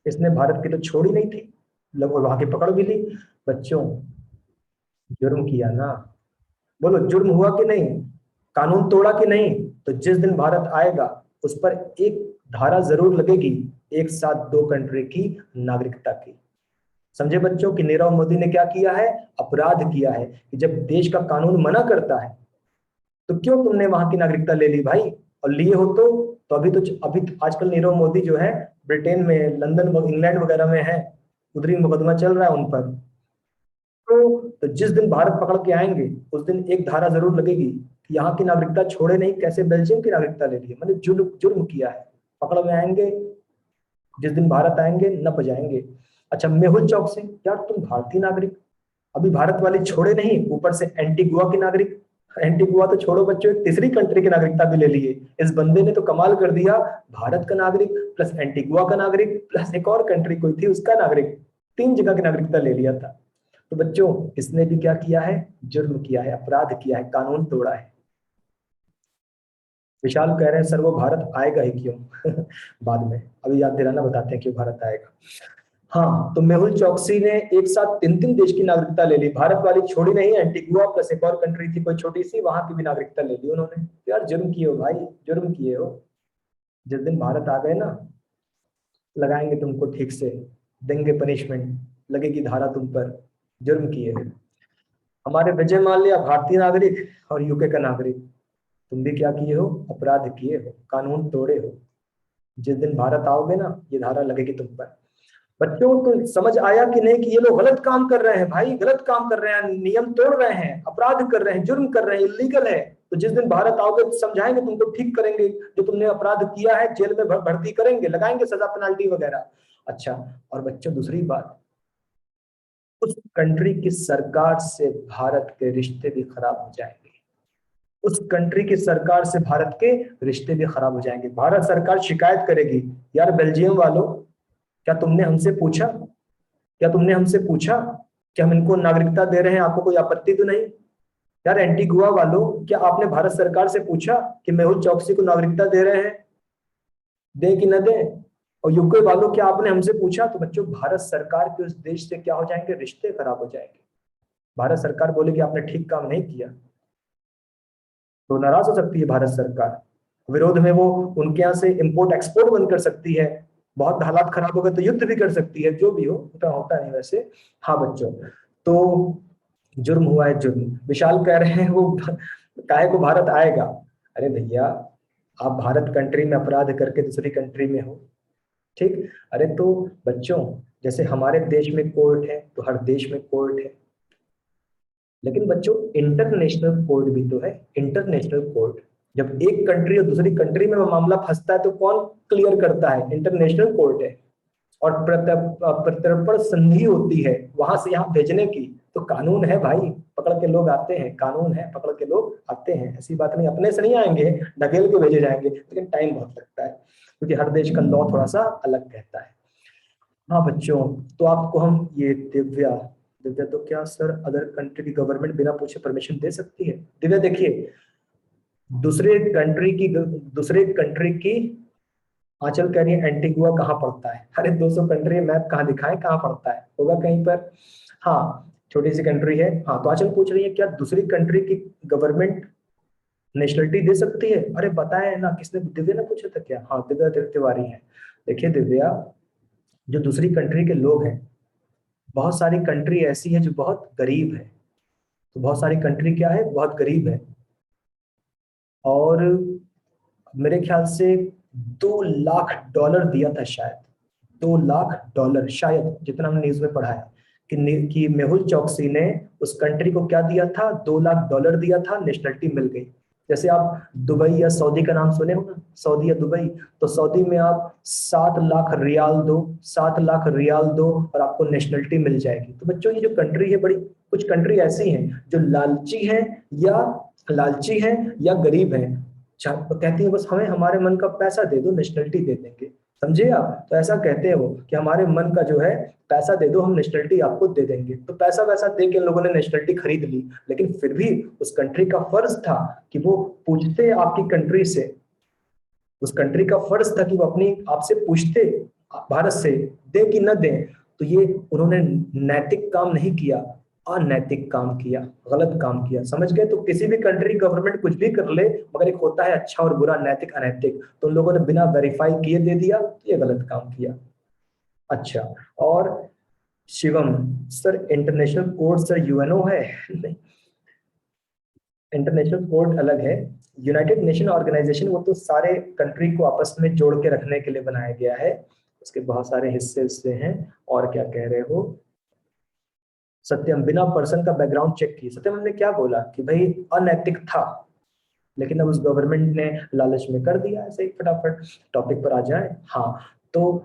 इसने भारत की तो छोड़ी नहीं थी, लगभग वहां की पकड़ भी ली। बच्चों, जुर्म किया ना, बोलो जुर्म हुआ कि नहीं, कानून तोड़ा कि नहीं? तो जिस दिन भारत आएगा उस पर एक धारा जरूर लगेगी, एक साथ दो कंट्री की नागरिकता की। समझे बच्चों कि नीरव मोदी ने क्या किया है, अपराध किया है कि जब देश का कानून मना करता है तो क्यों तुमने वहां की नागरिकता ले ली भाई? और लिए हो तो अभी आजकल नीरव मोदी जो है ब्रिटेन में, लंदन, इंग्लैंड वगैरह में है, उधर ही मुकदमा चल रहा है उन पर। तो जिस दिन भारत पकड़ के आएंगे उस दिन एक धारा जरूर लगेगी कि यहाँ की नागरिकता छोड़े नहीं, कैसे बेल्जियम की नागरिकता ले ली, मतलब जुर्म जुर्म किया है, पकड़ में आएंगे। जिस दिन भारत आएंगे नप जाएंगे। अच्छा, मेहुल चौकसी, यार तुम भारतीय नागरिक, अभी भारत वाले छोड़े नहीं, ऊपर से एंटीगुआ की नागरिक, एंटीगुआ तो छोड़ो बच्चों, एक तीसरी कंट्री की नागरिकता भी ले लिए। इस बंदे ने तो कमाल कर दिया, भारत का नागरिक प्लस एंटीगुआ का नागरिक प्लस एक और कंट्री कोई थी उसका नागरिक, तीन जगह की नागरिकता ले लिया था। तो बच्चों, इसने भी क्या किया है, जुर्म किया है, अपराध किया है, कानून तोड़ा है। विशाल कह रहे हैं सर वो भारत आएगा ही क्यों? बाद में, अभी याद दिलाना, बताते हैं क्यों भारत आएगा। हाँ, तो मेहुल चौकसी ने एक साथ तीन तीन देश की नागरिकता ले ली, भारत वाली छोड़ी नहीं, एंटीगुआ प्लस एक और कंट्री थी कोई छोटी सी, वहां की भी नागरिकता ले ली उन्होंने। तो यार जुर्म किए हो भाई, जुर्म किए हो। जिस दिन भारत आ गए ना, लगाएंगे तुमको ठीक से, देंगे पनिशमेंट, लगेगी धारा तुम पर, जुर्म किए हो। हमारे विजय माल्या भारतीय नागरिक और यूके का नागरिक, तुम भी क्या किए हो, अपराध किए हो, कानून तोड़े हो। जिस दिन भारत आओगे ना ये धारा लगेगी तुम पर। बच्चों को समझ आया कि नहीं कि ये लोग गलत काम कर रहे हैं भाई, गलत काम कर रहे हैं, नियम तोड़ रहे हैं, अपराध कर रहे हैं, जुर्म कर रहे हैं, इलीगल है। तो जिस दिन भारत आओगे तो समझाएंगे तुमको, ठीक करेंगे, जो तुमने अपराध किया है जेल में भर्ती करेंगे, लगाएंगे सजा, पेनाल्टी वगैरह। अच्छा, और बच्चों दूसरी बात, उस कंट्री की सरकार से भारत के रिश्ते भी खराब हो जाएंगे, उस कंट्री की सरकार से भारत के रिश्ते भी खराब हो जाएंगे। भारत सरकार शिकायत करेगी, यार बेल्जियम वालों, क्या तुमने हमसे पूछा, क्या तुमने हमसे पूछा कि हम इनको नागरिकता दे रहे हैं, आपको कोई आपत्ति तो नहीं? यार एंटीगुआ वालों, क्या आपने भारत सरकार से पूछा कि मेहुल चौकसी को नागरिकता दे रहे हैं, दे कि न दे? और यूके वालों, क्या आपने हमसे पूछा? तो बच्चों, भारत सरकार के उस देश से क्या हो जाएंगे, रिश्ते खराब हो जाएंगे। भारत सरकार बोलेगी आपने ठीक काम नहीं किया, तो नाराज हो सकती है भारत सरकार, विरोध में वो उनके यहाँ से इंपोर्ट एक्सपोर्ट बंद कर सकती है, बहुत हालात खराब हो गए तो युद्ध भी कर सकती है, जो भी हो, उतना होता नहीं वैसे। हाँ बच्चों, तो जुर्म हुआ है, जुर्म। विशाल कह रहे हैं वो काहे को भारत आएगा? अरे भैया, आप भारत कंट्री में अपराध करके दूसरी कंट्री में हो, ठीक? अरे तो बच्चों, जैसे हमारे देश में कोर्ट है तो हर देश में कोर्ट है, लेकिन बच्चों इंटरनेशनल कोर्ट भी तो है, इंटरनेशनल कोर्ट। जब एक कंट्री और दूसरी कंट्री में मामला फंसता है तो कौन क्लियर करता है? इंटरनेशनल कोर्ट है। और प्रत्यर्पण संधि होती है वहां से यहाँ भेजने की, तो कानून है भाई, पकड़ के लोग आते हैं, कानून है, पकड़ के लोग आते हैं, ऐसी बात नहीं, अपने से नहीं आएंगे, ढकेल के भेजे जाएंगे, लेकिन टाइम बहुत लगता है क्योंकि हर देश का लॉ थोड़ा सा अलग कहता है। हाँ बच्चों, तो आपको हम ये दिव्या, दिव्या तो क्या सर अदर कंट्री की गवर्नमेंट बिना पूछे परमिशन दे सकती है? दिव्या देखिए, दूसरे कंट्री की आंचल कह रही है एंटीगुआ कहाँ पड़ता है? अरे 200 कंट्री मैप कहाँ दिखाएं, कहाँ पड़ता है, होगा कहीं पर? हाँ छोटी सी कंट्री है। हाँ तो आंचल पूछ रही है क्या दूसरी कंट्री की गवर्नमेंट नेशनलिटी दे सकती है? अरे बताए ना, किसने, दिव्या ने पूछा था क्या? हाँ दिव्या तिवारी है। देखिए दिव्या, जो दूसरी कंट्री के लोग हैं, बहुत सारी कंट्री ऐसी है जो बहुत गरीब है, तो बहुत सारी कंट्री क्या है, बहुत गरीब है, और मेरे ख्याल से 2 लाख डॉलर दिया था शायद, 2 लाख डॉलर शायद, जितना हमने न्यूज में पढ़ा है कि कि मेहुल चौकसी ने उस कंट्री को क्या दिया था, 2 लाख डॉलर दिया था, नेशनलिटी मिल गई। जैसे आप दुबई या सऊदी का नाम सुने हो ना, सऊदी या दुबई, तो सऊदी में आप 7 लाख रियाल दो, 7 लाख रियाल दो और आपको नेशनलिटी मिल जाएगी। तो बच्चों ये जो कंट्री है, बड़ी कुछ कंट्री ऐसी हैं जो लालची हैं या गरीब हैं, कहती है बस हमें हमारे मन का पैसा दे दो, नेशनलिटी दे देंगे। समझे आप? तो ऐसा कहते हैं वो कि हमारे मन का जो है पैसा दे दो, हम नेशनलिटी आपको दे देंगे। तो पैसा वैसा दे के इन लोगों ने नेशनलिटी खरीद ली, लेकिन फिर भी उस कंट्री का फर्ज था कि वो पूछते आपकी कंट्री से, उस कंट्री का फर्ज था कि वो अपनी आपसे पूछते भारत से दे कि न दे। तो ये उन्होंने नैतिक काम नहीं किया, अनैतिक काम किया, गलत काम किया। समझ गए? तो किसी भी कंट्री गवर्नमेंट कुछ भी कर ले, मगर एक होता है अच्छा और बुरा, नैतिक अनैतिक, तो उन लोगों ने बिना वेरीफाई किए दे दिया, तो ये गलत काम किया। अच्छा, और Shivam sir international code sir UNO है? नहीं, इंटरनेशनल कोड अलग है। यूनाइटेड नेशन ऑर्गेनाइजेशन वो तो सारे कंट्री को आपस में जोड़ के रखने के लिए बनाया गया है, उसके बहुत सारे हिस्से हिस्से हैं। और क्या कह रहे हो सत्यम, बिना पर्सन का बैकग्राउंड चेक किए? सत्यम हमने क्या बोला कि भाई अनैतिक था, लेकिन अब उस गवर्नमेंट ने लालच में कर दिया। ऐसे ही फटाफट टॉपिक पर आ जाए। हाँ तो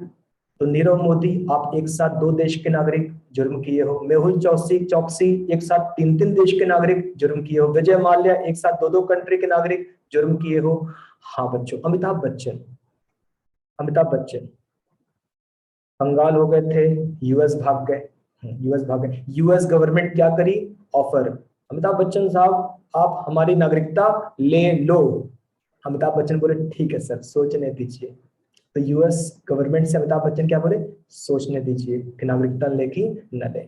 नीरव मोदी, आप एक साथ 2 देश के नागरिक जुर्म किए हो। मेहुल चौकसी चौकसी एक साथ 3 3 देश के नागरिक जुर्म किए हो। विजय माल्या एक साथ 2 2 कंट्री के नागरिक जुर्म किए हो। हाँ बच्चों, अमिताभ बच्चन, अमिताभ बच्चन बंगाल हो गए थे, यूएस भाग गए। यूएस भाग गए, यूएस गवर्नमेंट क्या करी, ऑफर, अमिताभ बच्चन साहब आप हमारी नागरिकता ले लो। अमिताभ बच्चन बोले ठीक है सर, सोचने दीजिए। तो यूएस गवर्नमेंट से अमिताभ बच्चन क्या बोले, सोचने दीजिए कि नागरिकता लेगी न ले।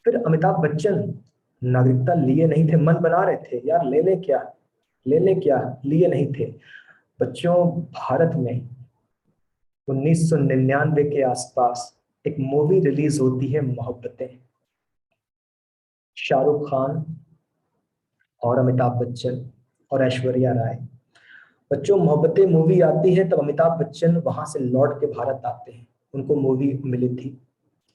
फिर अमिताभ बच्चन नागरिकता लिए नहीं थे, मन बना रहे थे यार ले ले क्या, ले ले क्या, लिए नहीं थे। बच्चों भारत में 1999 के आसपास एक मूवी रिलीज होती है मोहब्बतें, शाहरुख खान और अमिताभ बच्चन और ऐश्वर्या राय। बच्चों मोहब्बतें मूवी आती है तब अमिताभ बच्चन वहां से लौट के भारत आते हैं, उनको मूवी मिली थी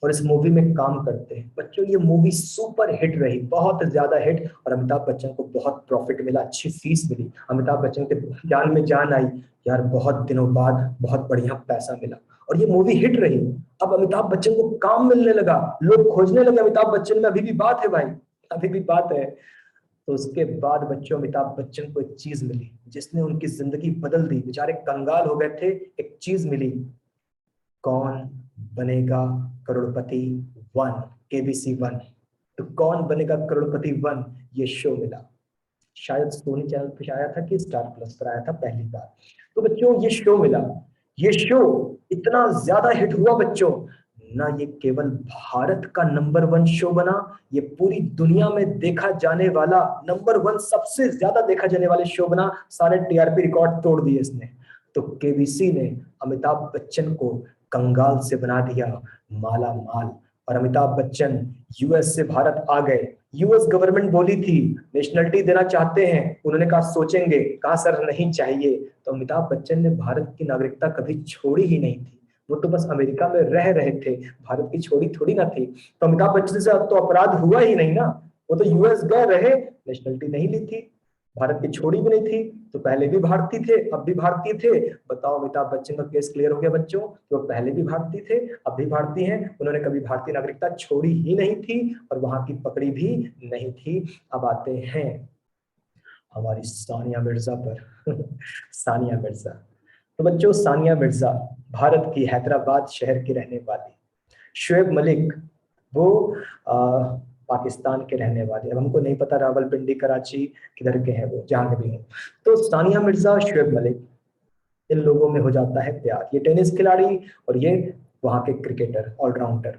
और इस मूवी में काम करते हैं। बच्चों ये मूवी सुपर हिट रही, बहुत ज्यादा हिट, और अमिताभ बच्चन को बहुत प्रॉफिट मिला, अच्छी फीस मिली, अमिताभ बच्चन के जान में जान आई, यार बहुत दिनों बाद बहुत बढ़िया पैसा मिला और ये मूवी हिट रही। अब अमिताभ बच्चन को काम मिलने लगा, लोग खोजने लगे अमिताभ बच्चन में, अभी भी बात है भाई, अभी भी बात है। तो उसके बाद बच्चों अमिताभ बच्चन को एक चीज मिली जिसने उनकी जिंदगी बदल दी, बेचारे कंगाल हो गए थे, एक चीज मिली, कौन बनेगा करोड़पति वन, केबीसी वन। तो कौन बनेगा करोड़पति वन ये शो मिला, शायद सोनी चैनल पे आया था कि स्टार प्लस पर आया था पहली बार। तो बच्चों ये शो मिला, ये शो इतना ज्यादा हिट हुआ बच्चों, ना ये केवल भारत का नंबर 1 शो बना, ये पूरी दुनिया में देखा जाने वाला नंबर 1 सबसे ज्यादा देखा जाने वाले शो बना, सारे टीआरपी रिकॉर्ड तोड़ दिए इसने। तो केबीसी ने अमिताभ बच्चन को कंगाल से बना दिया माला माल, और अमिताभ बच्चन यूएस से भारत आ गए। यूएस गवर्नमेंट बोली थी नेशनलिटी देना चाहते हैं, उन्होंने कहा सोचेंगे, कहा सर नहीं चाहिए। तो अमिताभ बच्चन ने भारत की नागरिकता कभी छोड़ी ही नहीं थी, वो तो बस अमेरिका में रह रहे थे, भारत की छोड़ी थोड़ी ना थी। तो अमिताभ बच्चन से तो अपराध हुआ ही नहीं ना, वो तो यूएस गए रहे, नेशनलिटी नहीं ली थी, भारत की छोड़ी भी नहीं थी, तो पहले भी भारतीय थे अब भी भारतीय थे। बताओ अमिताभ बच्चन का केस क्लियर हो गया बच्चों, कि वो पहले भी भारतीय थे अब भी भारतीय हैं, उन्होंने कभी भारतीय नागरिकता छोड़ी ही नहीं थी और वहां की पकड़ी भी नहीं थी। अब आते हैं हमारी सानिया मिर्जा पर सानिया मिर्जा। तो बच्चों सानिया मिर्जा भारत की हैदराबाद शहर की रहने वाली, शुएब मलिक वो पाकिस्तान के रहने वाले, अब हमको नहीं पता रावलपिंडी कराची किधर के हैं वो, जहां के भी हों। तो सानिया मिर्जा, शुएब मलिक इन लोगों में हो जाता है प्यार, ये टेनिस खिलाड़ी और ये वहां के क्रिकेटर ऑलराउंडर,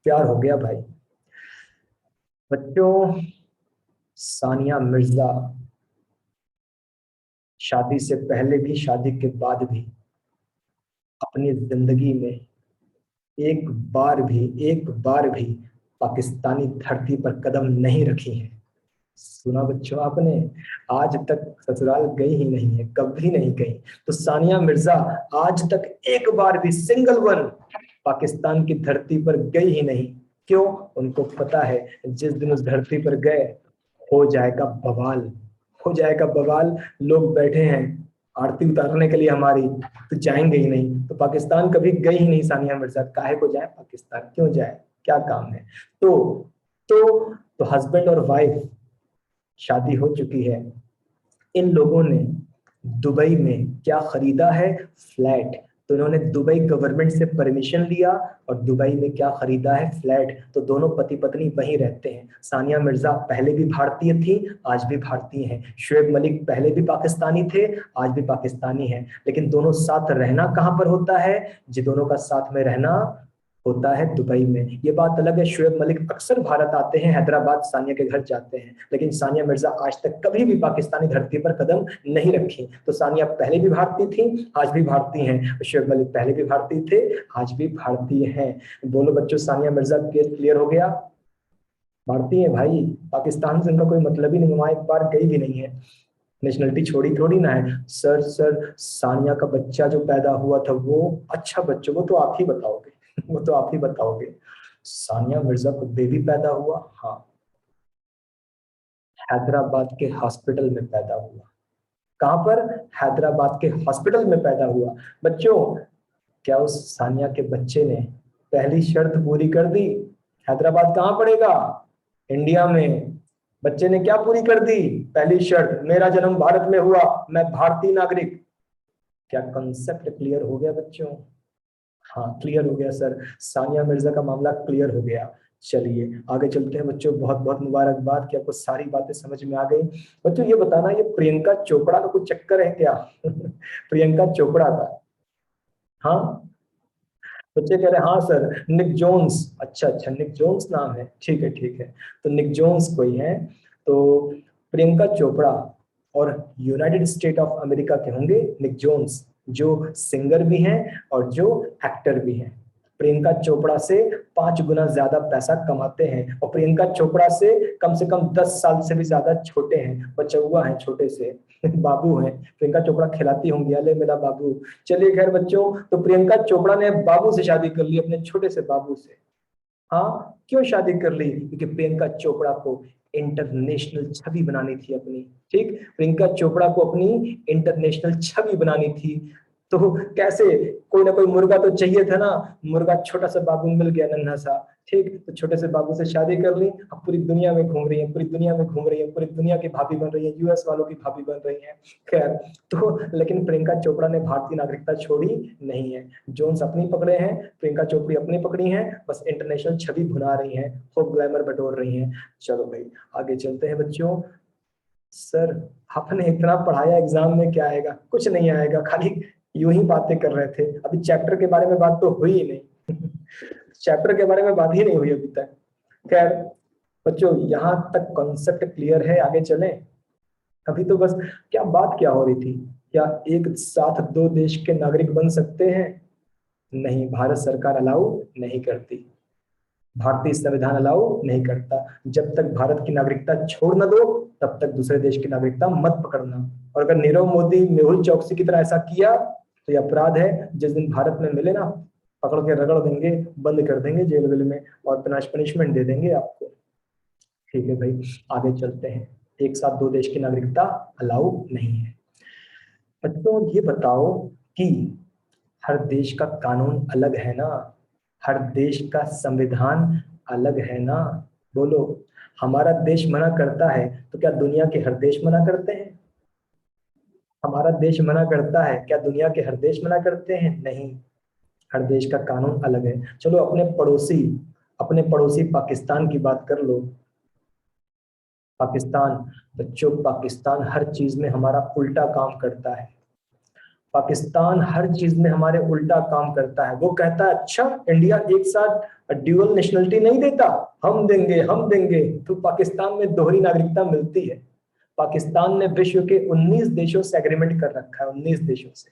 प्यार हो गया भाई। बच्चों, सानिया मिर्जा शादी से पहले भी शादी के बाद भी अपनी जिंदगी में एक बार भी पाकिस्तानी धरती पर कदम नहीं रखी है। सुना बच्चों आपने, आज तक ससुराल गई ही नहीं है, कभी नहीं गई। तो सानिया मिर्जा आज तक एक बार भी सिंगल वन पाकिस्तान की धरती पर गई ही नहीं। क्यों? उनको पता है जिस दिन उस धरती पर गए हो जाएगा बवाल, हो जाएगा बवाल। लोग बैठे हैं आरती उतारने के लिए हमारी, तो जाएंगे ही नहीं। तो पाकिस्तान कभी गई ही नहीं सानिया मिर्जा, काहे को जाए पाकिस्तान, क्यों जाए, क्या काम है। तो हस्बैंड और वाइफ शादी हो चुकी है। इन लोगों ने दुबई में क्या खरीदा है? फ्लैट। तो इन्होंने दुबई गवर्नमेंट से परमिशन लिया और दुबई में क्या खरीदा है? फ्लैट। तो दोनों पति पत्नी वहीं रहते हैं। सानिया मिर्जा पहले भी भारतीय थी, आज भी भारतीय हैं। शुएब मलिक पहले भी पाकिस्तानी थे, आज भी पाकिस्तानी हैं। लेकिन दोनों साथ रहना कहाँ पर होता है? जी, दोनों का साथ में रहना होता है दुबई में। ये बात अलग है, शुएब मलिक अक्सर भारत आते हैं, हैदराबाद सानिया के घर जाते हैं, लेकिन सानिया मिर्जा आज तक कभी भी पाकिस्तानी धरती पर कदम नहीं रखी। तो सानिया पहले भी भारतीय थी, आज भी भारतीय हैं। शुएब मलिक पहले भी भारतीय थे, आज भी भारतीय हैं। बोलो बच्चों, सानिया मिर्जा केस क्लियर हो गया? भारतीय है भाई, पाकिस्तान से उनका कोई मतलब ही नहीं, वहां एक बार गई भी नहीं है। नेशनलिटी छोड़ी थोड़ी ना है। सर सानिया का बच्चा जो पैदा हुआ था वो, अच्छा बच्चों, वो तो आप ही बताओगे वो तो आप ही बताओगे। सानिया मिर्जा को बेबी पैदा हुआ, हाँ, हैदराबाद के हॉस्पिटल में पैदा हुआ। कहां पर? हैदराबाद के हॉस्पिटल में पैदा हुआ। बच्चों, क्या उस सानिया के बच्चे ने पहली शर्त पूरी कर दी? हैदराबाद कहाँ पड़ेगा? इंडिया में। बच्चे ने क्या पूरी कर दी? पहली शर्त, मेरा जन्म भारत में हुआ, मैं भारतीय नागरिक। क्या कंसेप्ट क्लियर हो गया बच्चों? हाँ, क्लियर हो गया सर, सानिया मिर्जा का मामला क्लियर हो गया। चलिए आगे चलते हैं बच्चों, बहुत बहुत मुबारकबाद कि आपको सारी बातें समझ में आ गई। बच्चों ये बताना, ये प्रियंका चोपड़ा का कुछ चक्कर है क्या? प्रियंका चोपड़ा का? हाँ, बच्चे कह रहे हैं हाँ सर, निक जोन्स। अच्छा अच्छा, निक जोन्स नाम है, ठीक है ठीक है। तो निक जोन्स कोई है। तो प्रियंका चोपड़ा और यूनाइटेड स्टेट ऑफ अमेरिका के होंगे निक जोन्स, जो सिंगर भी हैं और जो एक्टर भी हैं। प्रियंका चोपड़ा से 5 गुना ज्यादा पैसा कमाते हैं, और प्रियंका चोपड़ा से कम 10 साल से भी ज्यादा छोटे हैं, बचौआ हैं, छोटे से बाबू हैं। प्रियंका चोपड़ा खिलाती होंगी, अले मेरा बाबू। चलिए खैर बच्चों, तो प्रियंका चोपड़ा ने बाबू से शादी कर ली, अपने छोटे से बाबू से। हाँ, क्यों शादी कर ली? क्योंकि प्रियंका चोपड़ा को इंटरनेशनल छवि बनानी थी अपनी। ठीक, प्रियंका चोपड़ा को अपनी इंटरनेशनल छवि बनानी थी। तो कैसे, कोई ना कोई मुर्गा तो चाहिए था ना। मुर्गा छोटा सा बाबू मिल गया, नन्हा सा। ठीक, तो छोटे से बाबू से शादी कर ली, अब पूरी दुनिया में घूम रही है, पूरी दुनिया में घूम रही है, पूरी दुनिया की भाभी बन रही है, यूएस वालों की भाभी बन रही है। खैर, तो लेकिन प्रियंका चोपड़ा ने भारतीय नागरिकता छोड़ी नहीं है। जोन्स अपनी पकड़े हैं, प्रियंका चोपड़ी अपनी पकड़ी हैं, बस इंटरनेशनल छवि भुना रही हैं, खूब ग्लैमर बटोर रही हैं। चलो भाई आगे चलते हैं बच्चों। सर, आपने इतना पढ़ाया, एग्जाम में क्या आएगा? कुछ नहीं आएगा, खाली यूं ही बातें कर रहे थे। अभी चैप्टर के बारे में बात तो हुई ही नहीं चैप्टर के बारे में बात ही नहीं हुई अभी तक। खैर बच्चों, यहाँ तक कॉन्सेप्ट क्लियर है, आगे चलें। अभी तो बस, क्या बात क्या हो रही थी? क्या एक साथ दो देश के नागरिक बन सकते हैं? नहीं, भारत सरकार अलाउ नहीं करती, भारतीय संविधान अलाउ नहीं करता। जब तक भारत की नागरिकता छोड़ न दो, तब तक दूसरे देश की नागरिकता मत पकड़ना। और अगर नीरव मोदी मेहुल चौकसी की तरह ऐसा किया तो ये अपराध है। जिस दिन भारत में मिले ना, पकड़ के रगड़ देंगे, बंद कर देंगे जेल वेल में, और पनिशमेंट दे देंगे आपको। ठीक है भाई, आगे चलते हैं। एक साथ दो देश की नागरिकता अलाउ नहीं है। बच्चों ये बताओ कि हर देश का कानून अलग है ना, हर देश का संविधान अलग है ना। बोलो, हमारा देश मना करता है तो क्या दुनिया के हर देश मना करते हैं? हमारा देश मना करता है, क्या दुनिया के हर देश मना करते हैं? नहीं, हर देश का कानून अलग है। चलो अपने पड़ोसी पाकिस्तान की बात कर लो। पाकिस्तान, बच्चों पाकिस्तान हर चीज में हमारा उल्टा काम करता है। पाकिस्तान हर चीज में हमारे उल्टा काम करता है। वो कहता है अच्छा इंडिया एक साथ ड्यूअल नेशनलिटी नहीं देता, हम देंगे हम देंगे। तो पाकिस्तान में दोहरी नागरिकता मिलती है। पाकिस्तान ने विश्व के 19 देशों से एग्रीमेंट कर रखा है, 19 देशों से।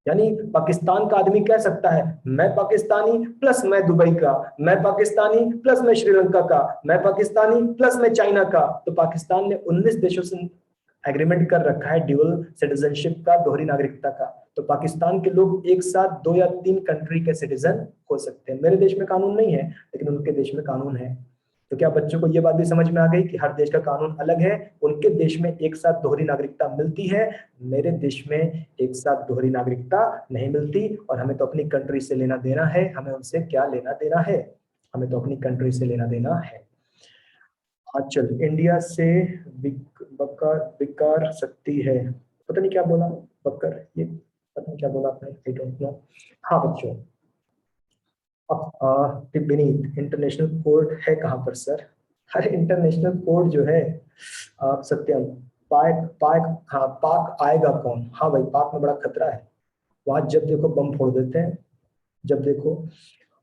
यानी पाकिस्तान का आदमी कह सकता है मैं पाकिस्तानी प्लस मैं दुबई का, मैं पाकिस्तानी प्लस मैं श्रीलंका का, मैं पाकिस्तानी प्लस मैं चाइना का। तो पाकिस्तान ने 19 देशों से एग्रीमेंट कर रखा है ड्यूअल सिटीजनशिप का, दोहरी नागरिकता का। तो पाकिस्तान के लोग एक साथ 2 या 3 कंट्री के सिटीजन हो सकते हैं। मेरे देश में कानून नहीं है, लेकिन उनके देश में कानून है। तो क्या बच्चों को ये बात भी समझ में आ गई कि हर देश का कानून अलग है? उनके देश में एक साथ दोहरी नागरिकता मिलती है, मेरे देश में एक साथ दोहरी नागरिकता नहीं मिलती। और हमें तो अपनी कंट्री से लेना देना है, हमें उनसे क्या लेना देना है? हमें तो अपनी कंट्री से लेना देना है। हाँ चल, इंडिया से बिकार सकती है, पता नहीं क्या बोला बकर, ये पता नहीं क्या बोला आपने, आई डोंट नो। हाँ बच्चों, अब बेनीथ इंटरनेशनल कोर्ट है कहाँ पर सर? अरे इंटरनेशनल कोर्ट जो है सत्यम, पाक पाक हाँ पाक आएगा कौन? हाँ भाई, पाक में बड़ा खतरा है। वहां जब देखो बम फोड़ देते हैं, जब देखो।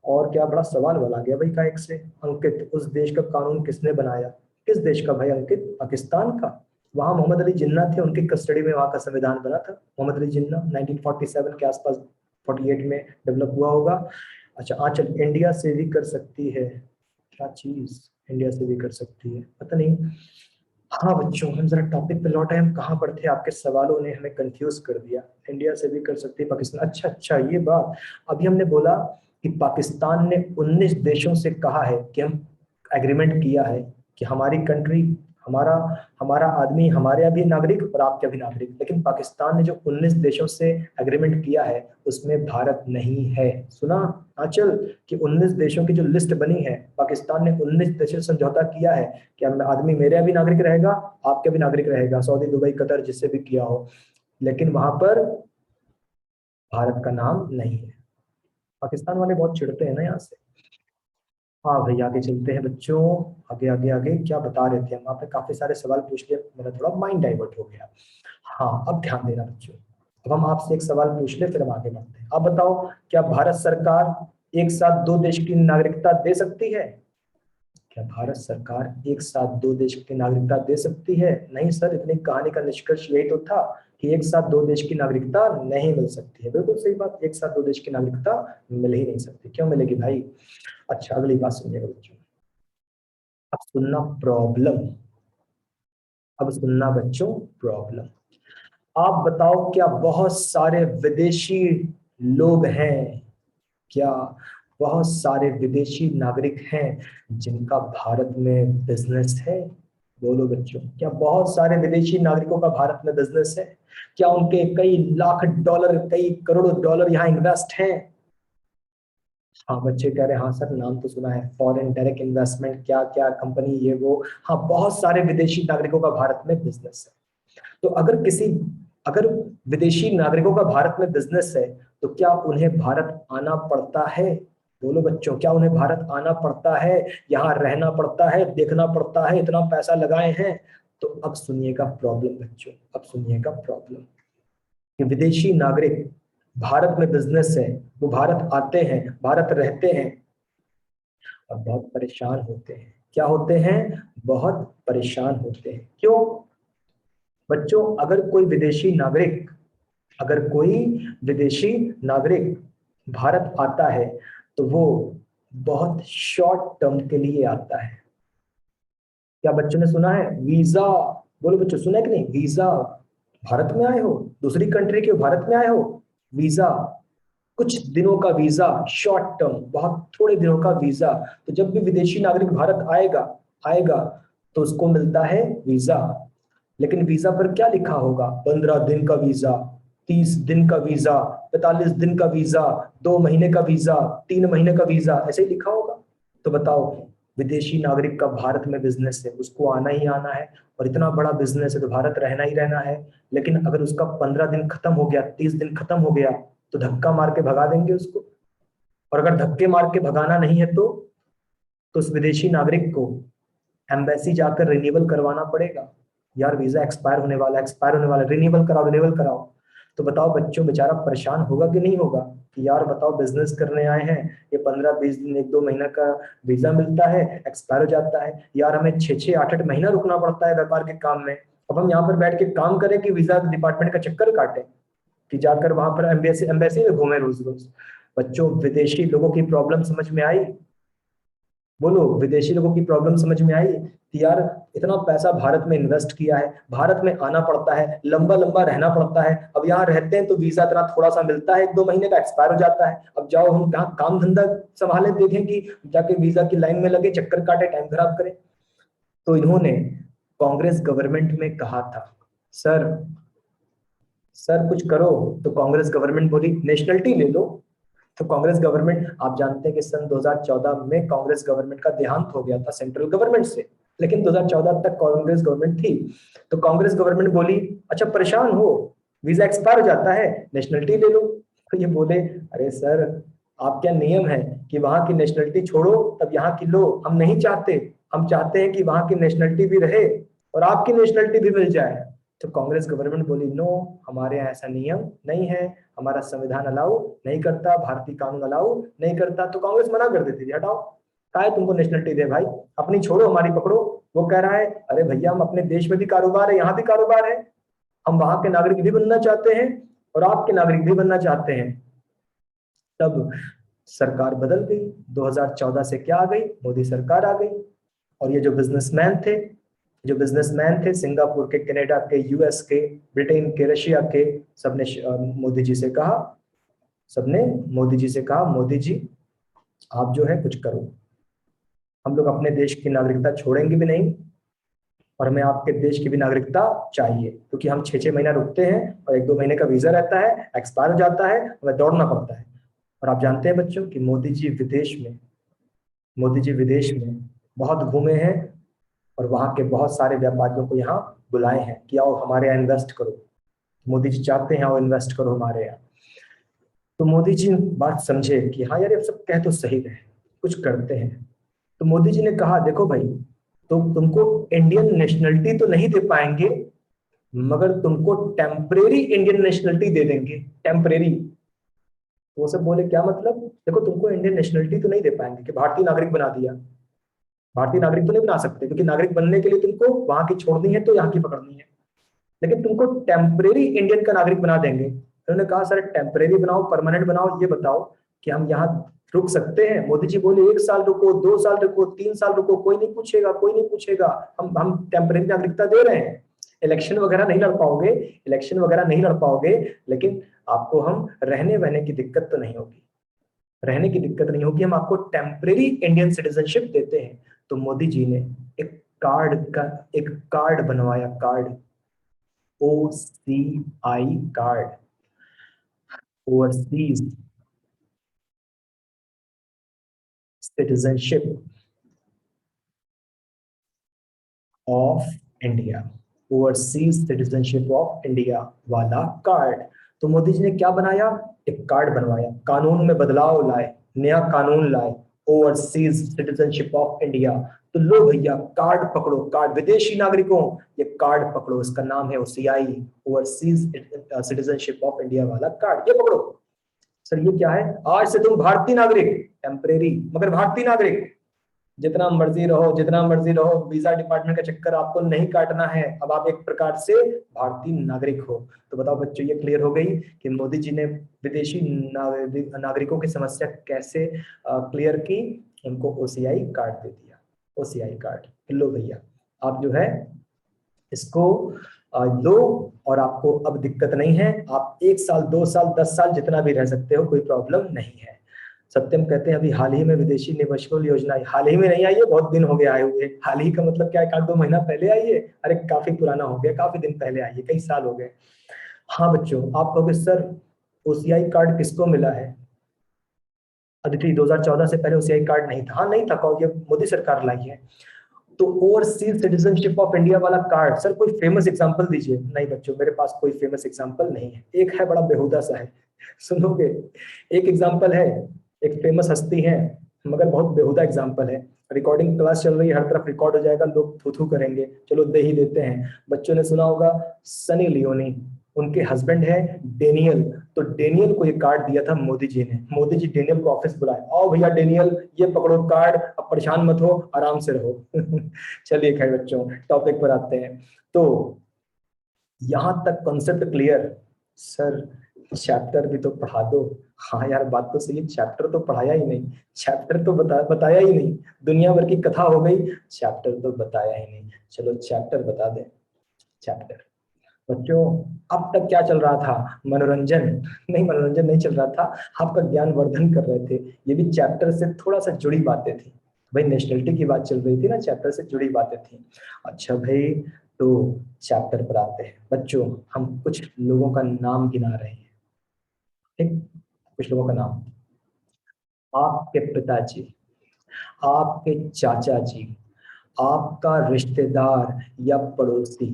और क्या बड़ा सवाल वाला गया भाई का एक से। अंकित, उस देश का कानून किसने बनाया? किस देश का भाई अंकित? पाकिस्तान का। वहां मोहम्मद अली जिन्ना थे, उनकी कस्टडी में वहां का संविधान बना था। मोहम्मद अली जिन्ना 1947 के आसपास, 48 में डेवलप हुआ होगा। अच्छा आंचल, इंडिया से भी कर सकती है क्या चीज? इंडिया से भी कर सकती है, पता नहीं। हाँ बच्चों, हम जरा टॉपिक पे लौटे, हम कहाँ पर थे? आपके सवालों ने हमें कंफ्यूज कर दिया। इंडिया से भी कर सकती है पाकिस्तान, अच्छा अच्छा ये बात। अभी हमने बोला कि पाकिस्तान ने 19 देशों से कहा है कि हम एग्रीमेंट किया है कि हमारी कंट्री, हमारा हमारा आदमी हमारे यहाँ भी नागरिक और आपके भी नागरिक। लेकिन पाकिस्तान ने जो 19 देशों से एग्रीमेंट किया है उसमें भारत नहीं है। सुना आंचल कि 19 देशों की जो लिस्ट बनी है, पाकिस्तान ने 19 देशों से समझौता किया है कि आदमी मेरे यहाँ भी नागरिक रहेगा, आपके भी नागरिक रहेगा, सऊदी दुबई कतर जिससे भी किया हो। लेकिन वहां पर भारत का नाम नहीं है। पाकिस्तान वाले बहुत चिढ़ते हैं ना यहाँ से। हाँ भाई, आगे चलते हैं बच्चों। आगे आगे आगे क्या बता रहे थे हम? आपने काफी सारे सवाल पूछ लिए, मेरा थोड़ा माइंड डाइवर्ट हो गया। हाँ अब ध्यान देना बच्चों। अब हम आपसे एक सवाल पूछ ले, फिर हम आगे बढ़ते हैं। आप बताओ, क्या भारत सरकार एक साथ 2 देश की नागरिकता दे सकती है? क्या भारत सरकार एक साथ 2 देश की नागरिकता दे सकती है? नहीं सर, इतनी कहानी का निष्कर्ष यही तो था कि एक साथ 2 देश की नागरिकता नहीं मिल सकती है। बिल्कुल सही बात, एक साथ 2 देश की नागरिकता मिल ही नहीं सकती। क्यों मिलेगी भाई? अच्छा अगली बात सुनिएगा बच्चों। अब सुनना प्रॉब्लम, अब सुनना बच्चों प्रॉब्लम। आप बताओ, क्या बहुत सारे विदेशी लोग हैं, क्या बहुत सारे विदेशी नागरिक हैं जिनका भारत में बिजनेस है? बोलो बच्चों, क्या बहुत सारे विदेशी नागरिकों का भारत में बिजनेस है? क्या उनके कई लाख डॉलर, कई करोड़ डॉलर यहाँ इन्वेस्ट हैं? हाँ बच्चे कह रहे हैं हाँ सर, नाम तो सुना है, फॉरेन डायरेक्ट इन्वेस्टमेंट, क्या क्या कंपनी ये वो। हाँ बहुत सारे विदेशी नागरिकों का भारत में बिजनेस है। तो अगर विदेशी नागरिकों का भारत में बिजनेस है, तो क्या उन्हें भारत आना पड़ता है? बोलो बच्चों, क्या उन्हें भारत आना पड़ता है, यहाँ रहना पड़ता है, देखना पड़ता है, इतना पैसा लगाए हैं? तो अब सुनिएगा प्रॉब्लम बच्चों, अब सुनिएगा प्रॉब्लम। कि विदेशी नागरिक, भारत में बिजनेस है, वो भारत आते हैं, भारत रहते हैं और बहुत परेशान होते हैं। क्या होते हैं? बहुत परेशान होते हैं। क्यों बच्चों? अगर कोई विदेशी नागरिक भारत आता है तो वो बहुत शॉर्ट टर्म के लिए आता है। क्या बच्चों ने सुना है वीजा? बोलो बच्चों, सुना है कि नहीं? वीजा, भारत में आए हो, दूसरी कंट्री के भारत में आए हो, वीजा, कुछ दिनों का वीजा, शॉर्ट टर्म, बहुत थोड़े दिनों का वीजा। तो जब भी विदेशी नागरिक भारत आएगा आएगा तो उसको मिलता है वीजा। लेकिन वीजा पर क्या लिखा होगा? 15 दिन का वीजा, 30 दिन का वीजा, 45 दिन का वीजा, 2 महीने का वीजा, 3 महीने का वीजा, ऐसे ही लिखा होगा। तो बताओ, विदेशी नागरिक का भारत में बिजनेस है, उसको आना ही आना है, और इतना बड़ा बिजनेस है तो भारत रहना ही रहना है। लेकिन अगर उसका 15 दिन खत्म हो गया, 30 दिन खत्म हो गया, तो धक्का मार के भगा देंगे उसको। और अगर धक्के मार के भगाना नहीं है तो उस विदेशी नागरिक को एम्बेसी जाकर रिन्यूअल करवाना पड़ेगा। यार वीजा एक्सपायर होने वाला, एक्सपायर होने वाला, रिन्यूअल कराओ, रिन्यूअल कराओ। तो बताओ बच्चों, बेचारा परेशान होगा कि नहीं होगा कि यार बताओ बिजनेस करने आए हैं, ये 15-20 दिन 1-2 महीना का वीजा मिलता है, एक्सपायर हो जाता है यार, हमें 6-6 8-8 महीना रुकना पड़ता है व्यापार के काम में। अब हम यहाँ पर बैठ के काम करें कि वीजा डिपार्टमेंट का चक्कर काटें, कि जाकर वहां पर एम्बेसी एम्बेसी में घूमे रोज रोज। बच्चों, विदेशी लोगों की प्रॉब्लम समझ में आई? बोलो, विदेशी लोगों की प्रॉब्लम समझ में आई कि यार इतना पैसा भारत में इन्वेस्ट किया है, भारत में आना पड़ता है, लंबा लंबा रहना पड़ता है, अब यहाँ रहते हैं तो वीजा इतना थोड़ा सा मिलता है, 1-2 महीने का एक्सपायर हो जाता है, अब जाओ हम कहाँ काम धंधा संभाले, देखें कि जाके वीजा की लाइन में लगे, चक्कर काटे, टाइम खराब करें। तो इन्होंने कांग्रेस गवर्नमेंट में कहा था, सर सर कुछ करो। तो कांग्रेस गवर्नमेंट बोली नेशनलिटी ले लो। तो कांग्रेस गवर्नमेंट, आप जानते हैं कि सन 2014 में कांग्रेस गवर्नमेंट का देहांत हो गया था सेंट्रल गवर्नमेंट से, लेकिन 2014 तक कांग्रेस गवर्नमेंट थी। तो कांग्रेस गवर्नमेंट बोली अच्छा परेशान हो, वीजा एक्सपायर हो जाता है, नेशनलिटी ले लो। तो ये बोले अरे सर, आप क्या नियम है कि वहां की नेशनलिटी छोड़ो तब यहाँ की लो? हम नहीं चाहते, हम चाहते हैं कि वहां की नेशनलिटी भी रहे और आपकी नेशनलिटी भी मिल जाए। तो कांग्रेस गवर्नमेंट बोली नो, हमारे यहाँ ऐसा नियम नहीं है, हमारा संविधान अलाउ नहीं करता, भारतीय कानून अलाउ नहीं करता। तो कांग्रेस मना कर देती थी, हटाओ, काहे तुमको नेशनलिटी दे भाई, अपनी छोड़ो हमारी पकड़ो। वो कह रहा है अरे भैया, हम अपने देश में भी कारोबार है, यहाँ भी कारोबार है, हम वहां के नागरिक भी बनना चाहते हैं और आपके नागरिक भी बनना चाहते हैं। तब सरकार बदल गई, 2014 से क्या आ गई, मोदी सरकार आ गई। और ये जो बिजनेसमैन थे सिंगापुर के, कनाडा के, यूएस के, ब्रिटेन के, रशिया के, सबने मोदी जी से कहा, सबने मोदी जी से कहा मोदी जी आप जो है कुछ करो, हम लोग अपने देश की नागरिकता छोड़ेंगे भी नहीं और हमें आपके देश की भी नागरिकता चाहिए, क्योंकि हम 6-6 महीना रुकते हैं और 1-2 महीने का वीजा रहता है, एक्सपायर हो जाता है, हमें दौड़ना पड़ता है। और आप जानते हैं बच्चों कि मोदी जी विदेश में बहुत घूमे हैं और वहां के बहुत सारे व्यापारियों को यहाँ बुलाए हैं कि आओ हमारे यहाँ इन्वेस्ट करो। मोदी जी चाहते हैं आओ इन्वेस्ट करो हमारे यहाँ। तो मोदी जी बात समझे कि हाँ यार ये सब कह तो सही रहे, कुछ करते हैं। तो मोदी जी ने कहा देखो भाई, तो तुमको इंडियन नेशनलिटी तो नहीं दे पाएंगे, मगर तुमको टेम्परेरी इंडियन नेशनलिटी दे देंगे, टेम्परेरी। तो वो सब बोले क्या मतलब? देखो तुमको इंडियन नेशनलिटी तो नहीं दे पाएंगे कि भारतीय नागरिक बना दिया, भारतीय नागरिक तो नहीं बना सकते, क्योंकि नागरिक बनने के लिए तुमको वहां की छोड़नी है तो यहाँ की पकड़नी है, लेकिन तुमको टेम्परेरी इंडियन का नागरिक बना देंगे। उन्होंने कहा सर टेम्परेरी बनाओ, परमानेंट बनाओ, ये बताओ कि हम यहाँ रुक सकते हैं? मोदी जी बोले 1 साल रुको, 2 साल रुको, 3 साल रुको, कोई नहीं पूछेगा, कोई नहीं पूछेगा, हम टेम्परेरी नागरिकता दे रहे हैं। इलेक्शन वगैरह नहीं लड़ पाओगे, इलेक्शन वगैरह नहीं लड़ पाओगे, लेकिन आपको हम रहने वहने की दिक्कत तो नहीं होगी, रहने की दिक्कत नहीं होगी, हम आपको टेम्परेरी इंडियन सिटीजनशिप देते हैं। तो मोदी जी ने एक एक कार्ड बनवाया, card, OCI card, overseas citizenship of India, overseas citizenship of India वाला कार्ड। तो मोदी जी ने क्या बनाया? एक कार्ड बनवाया, कानून में बदलाव लाए, नया कानून लाए, ओवरसीज सिटीजनशिप ऑफ इंडिया। तो लो भैया कार्ड पकड़ो, कार्ड, विदेशी नागरिकों ये कार्ड पकड़ो, इसका नाम है OCI, overseas citizenship of India वाला कार्ड, ये पकड़ो। सर ये क्या है? आज से तुम भारतीय नागरिक, टेम्परेरी मगर भारतीय नागरिक, जितना मर्जी रहो, जितना मर्जी रहो, वीजा डिपार्टमेंट का चक्कर आपको नहीं काटना है, अब आप एक प्रकार से भारतीय नागरिक हो। तो बताओ बच्चों, ये क्लियर हो गई कि मोदी जी ने विदेशी नागरिकों की समस्या कैसे क्लियर की? उनको OCI कार्ड दे दिया, OCI कार्ड। लो भैया आप जो है इसको लो, और आपको अब दिक्कत नहीं है, आप 1 साल 2 साल 10 साल जितना भी रह सकते हो, कोई प्रॉब्लम नहीं है। सत्यम कहते हैं अभी हाल ही में विदेशी निवेशकों योजना, हाल ही में नहीं आई है, बहुत दिन हो गए आए हुए। हाल ही का मतलब क्या है, 1-2 महीना पहले आई है? अरे काफी पुराना हो गया, काफी दिन पहले आई है, कई साल हो गए। हाँ बच्चों, आप कहोगे सर OCI कार्ड किसको मिला है? अदिति 2014 से पहले OCI कार्ड नहीं था। हाँ नहीं था, कहो ये मोदी सरकार लाई है। तो ओवरसीज सिटीजनशिप ऑफ इंडिया वाला कार्ड, सर कोई फेमस एग्जांपल दीजिए। नहीं बच्चों, मेरे पास कोई फेमस एग्जांपल नहीं है, एक है बड़ा बेहुदा सा है, सुनोगे? एक एग्जांपल है, एक फेमस हस्ती है, मगर बहुत बेहुदा एग्जांपल है। रिकॉर्डिंग क्लास चल रही है, हर तरफ रिकॉर्ड हो जाएगा, लोग थू थू करेंगे, चलो दे ही देते हैं। बच्चों ने सुना होगा सनी लियोनी, उनके हस्बैंड है डेनियल। तो डेनियल को ये कार्ड दिया था मोदी जी ने। मोदी जी डेनियल को ऑफिस बुलाए, आओ भैया डेनियल, ये पकड़ो कार्ड, अब परेशान मत हो, आराम से रहो। चलिए खैर बच्चों, टॉपिक पर आते हैं। तो यहां तक कॉन्सेप्ट क्लियर? सर चैप्टर भी तो पढ़ा दो। हाँ यार, बात तो सही है, चैप्टर तो पढ़ाया ही नहीं, चैप्टर तो बताया ही नहीं। दुनिया भर की कथा हो गई, चैप्टर तो बताया ही नहीं। चलो चैप्टर बता दे। चैप्टर बच्चों, अब तक क्या चल रहा था? मनोरंजन? नहीं, मनोरंजन नहीं चल रहा था, आपका ज्ञान वर्धन कर रहे थे। ये भी चैप्टर से थोड़ा सा जुड़ी बातें थी भाई, नेशनलिटी की बात चल रही थी ना, चैप्टर से जुड़ी बातें थी। अच्छा भाई, तो चैप्टर पर आते हैं बच्चों। हम कुछ लोगों का नाम गिना रहे हैं, ठीक? कुछ लोगों का नाम, आपके पिताजी, आपके चाचा जी, आपका रिश्तेदार या पड़ोसी,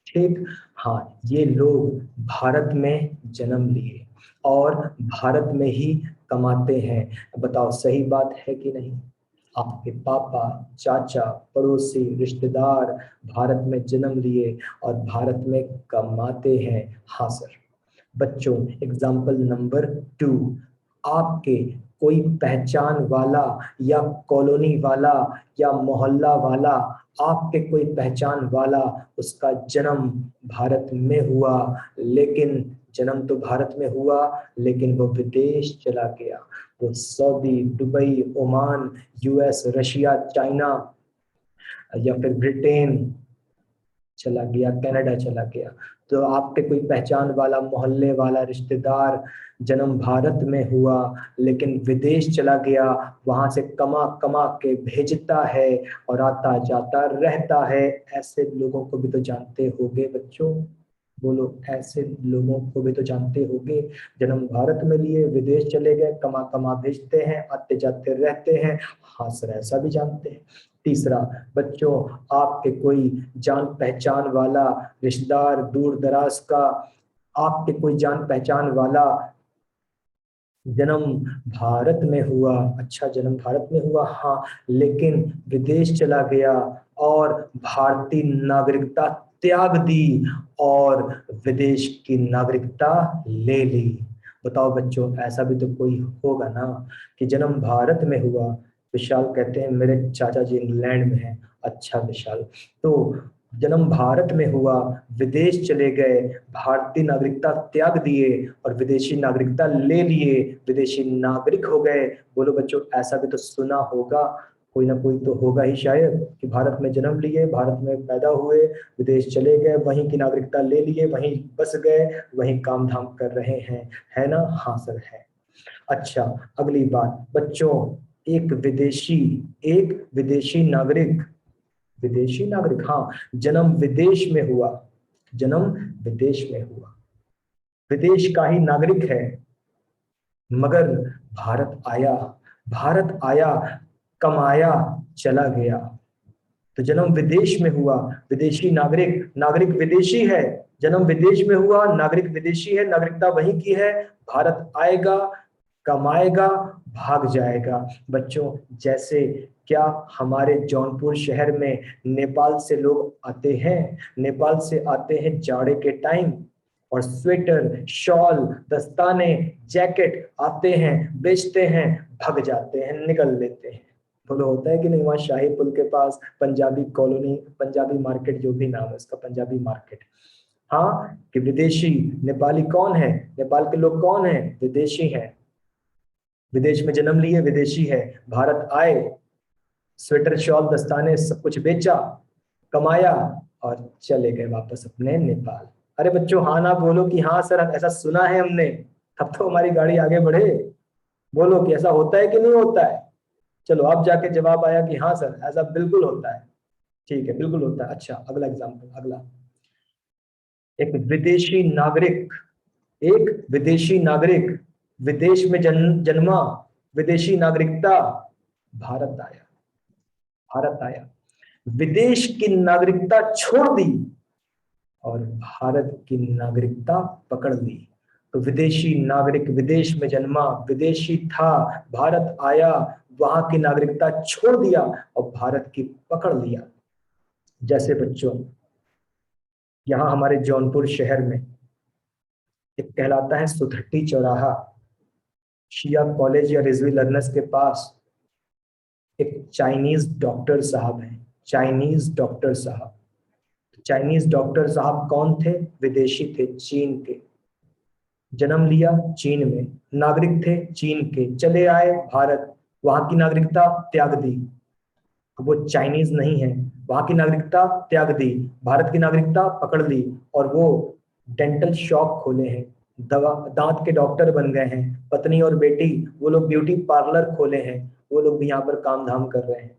ठीक? हाँ, ये लोग भारत में जन्म लिए और भारत में ही कमाते हैं। बताओ सही बात है कि नहीं? आपके पापा, चाचा, पड़ोसी, रिश्तेदार भारत में जन्म लिए और भारत में कमाते हैं। हाँ सर। बच्चों, एग्जाम्पल नंबर 2, आपके कोई पहचान वाला या कॉलोनी वाला या मोहल्ला वाला, आपके कोई पहचान वाला, उसका जन्म भारत में हुआ, लेकिन जन्म तो भारत में हुआ लेकिन वो विदेश चला गया। वो Saudi, Dubai, Oman, US, Russia, China या फिर ब्रिटेन चला गया, कनाडा चला गया। तो आपके कोई पहचान वाला, मोहल्ले वाला, रिश्तेदार जन्म भारत में हुआ लेकिन विदेश चला गया, वहां से कमा कमा के भेजता है और आता जाता रहता है। ऐसे लोगों को भी तो जानते होंगे बच्चों, बोलो, ऐसे लोगों को भी तो जानते होंगे। जन्म भारत में लिए, विदेश चले गए, कमा कमा भेजते हैं, आते जाते रहते हैं। हाँ सर, ऐसा भी जानते हैं। तीसरा, बच्चों, आपके कोई जान पहचान वाला रिश्तेदार दूर दराज का, आपके कोई जान पहचान वाला जन्म भारत में हुआ। अच्छा, जन्म भारत में हुआ, हाँ, लेकिन विदेश चला गया और भारतीय नागरिकता त्याग दी और विदेश की नागरिकता ले ली। बताओ बच्चों, ऐसा भी तो कोई होगा ना कि जन्म भारत में हुआ। विशाल कहते हैं मेरे चाचा जी इंग्लैंड में हैं। अच्छा विशाल, तो जन्म भारत में हुआ, विदेश चले गए, भारतीय नागरिकता त्याग दिए और विदेशी नागरिकता ले लिए, विदेशी नागरिक हो गए। बोलो बच्चों, ऐसा भी तो सुना होगा, कोई ना कोई तो होगा ही शायद, कि भारत में जन्म लिए, भारत में पैदा हुए, विदेश चले गए, वहीं की नागरिकता ले लिए, वहीं बस गए, वहीं काम धाम कर रहे हैं। है ना? हाँ सर है। अच्छा, अगली बात बच्चों, एक विदेशी नागरिक, विदेशी नागरिक, हाँ, जन्म विदेश में हुआ, जन्म विदेश में हुआ, विदेश का ही नागरिक है, मगर भारत आया, भारत आया, कमाया, चला गया। तो जन्म विदेश में हुआ, विदेशी नागरिक, नागरिक विदेशी है, जन्म विदेश में हुआ, नागरिक विदेशी है, नागरिकता वहीं की है, भारत आएगा, कमाएगा, भाग जाएगा। बच्चों, जैसे क्या हमारे जौनपुर शहर में नेपाल से लोग आते हैं, नेपाल से आते हैं जाड़े के टाइम, और स्वेटर, शॉल, दस्ताने, जैकेट आते हैं, बेचते हैं, भग जाते हैं, निकल लेते हैं। बोलो, होता है कि नहीं? वहाँ शाही पुल के पास पंजाबी कॉलोनी, पंजाबी मार्केट, जो भी नाम है उसका, पंजाबी मार्केट। हाँ, कि विदेशी, नेपाली कौन है? नेपाल के लोग कौन है? विदेशी हैं, विदेश में जन्म लिए, विदेशी है, भारत आए, स्वेटर, शॉल, दस्ताने सब कुछ बेचा, कमाया और चले गए वापस अपने नेपाल। अरे बच्चों, हाँ ना बोलो कि हाँ सर ऐसा सुना है हमने, तब तो हमारी गाड़ी आगे बढ़े। बोलो कि ऐसा होता है कि नहीं होता है? चलो, अब जाके जवाब आया कि हाँ सर ऐसा बिल्कुल होता है। ठीक है, बिल्कुल होता है। अच्छा, अगला एग्जाम्पल, अगला, एक विदेशी नागरिक, एक विदेशी नागरिक विदेश में जन्मा, विदेशी नागरिकता, भारत आया, भारत आया, विदेश की नागरिकता छोड़ दी और भारत की नागरिकता पकड़ ली। तो विदेशी नागरिक विदेश में जन्मा, विदेशी था, भारत आया, वहां की नागरिकता छोड़ दिया और भारत की पकड़ लिया। जैसे बच्चों, यहाँ हमारे जौनपुर शहर में एक कहलाता है सुधट्टी चौराहा, शिया कॉलेज या रिजवी लर्नर्स के पास एक चाइनीज डॉक्टर साहब हैं, चाइनीज डॉक्टर साहब। चाइनीज डॉक्टर साहब कौन थे? विदेशी थे, चीन के, जन्म लिया चीन में, नागरिक थे चीन के, चले आए भारत, वहां की नागरिकता त्याग दी। अब वो चाइनीज नहीं है, वहां की नागरिकता त्याग दी, भारत की नागरिकता पकड़ ली, और वो डेंटल शॉप खोले हैं, दवा दांत के डॉक्टर बन गए हैं, पत्नी और बेटी वो लोग ब्यूटी पार्लर खोले हैं, वो लोग भी यहाँ पर काम धाम कर रहे हैं।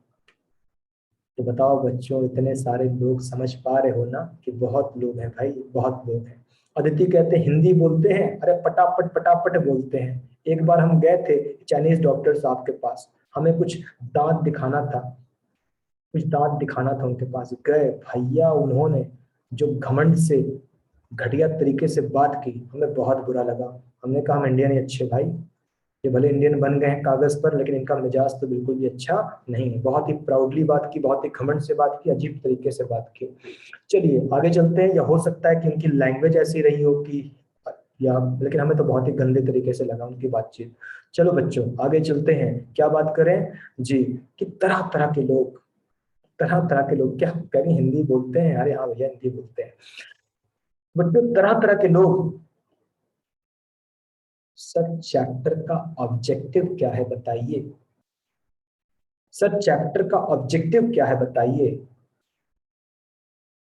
तो बताओ बच्चों, इतने सारे लोग, समझ पा रहे हो ना कि बहुत लोग हैं भाई, बहुत लोग हैं। अदिति कहते हैं हिंदी बोलते हैं, अरे पटापट पटापट बोलते हैं। एक बार हम गए थे चाइनीज डॉक्टर साहब के पास, हमें कुछ दांत दिखाना था, कुछ दांत दिखाना था उनके पास गए भैया, उन्होंने जो घमंड से घटिया तरीके से बात की, हमें बहुत बुरा लगा। हमने कहा हम इंडियन ही अच्छे भाई, ये भले इंडियन बन गए हैं कागज पर, लेकिन इनका मिजाज तो बिल्कुल भी अच्छा नहीं है। बहुत ही प्राउडली बात की, बहुत ही घमंड से बात की, अजीब तरीके से बात की। चलिए आगे चलते हैं, या हो सकता है कि उनकी लैंग्वेज ऐसी रही हो कि, या, लेकिन हमें तो बहुत ही गंदे तरीके से लगा उनकी बातचीत। चलो बच्चों आगे चलते हैं, क्या बात करें जी, कि तरह तरह के लोग, तरह तरह के लोग क्या करें, हिंदी बोलते हैं, अरे हाँ भैया हिंदी बोलते हैं बच्चों, तरह तरह के लोग। सर चैप्टर का ऑब्जेक्टिव क्या है बताइए? सर चैप्टर का ऑब्जेक्टिव क्या है बताइए?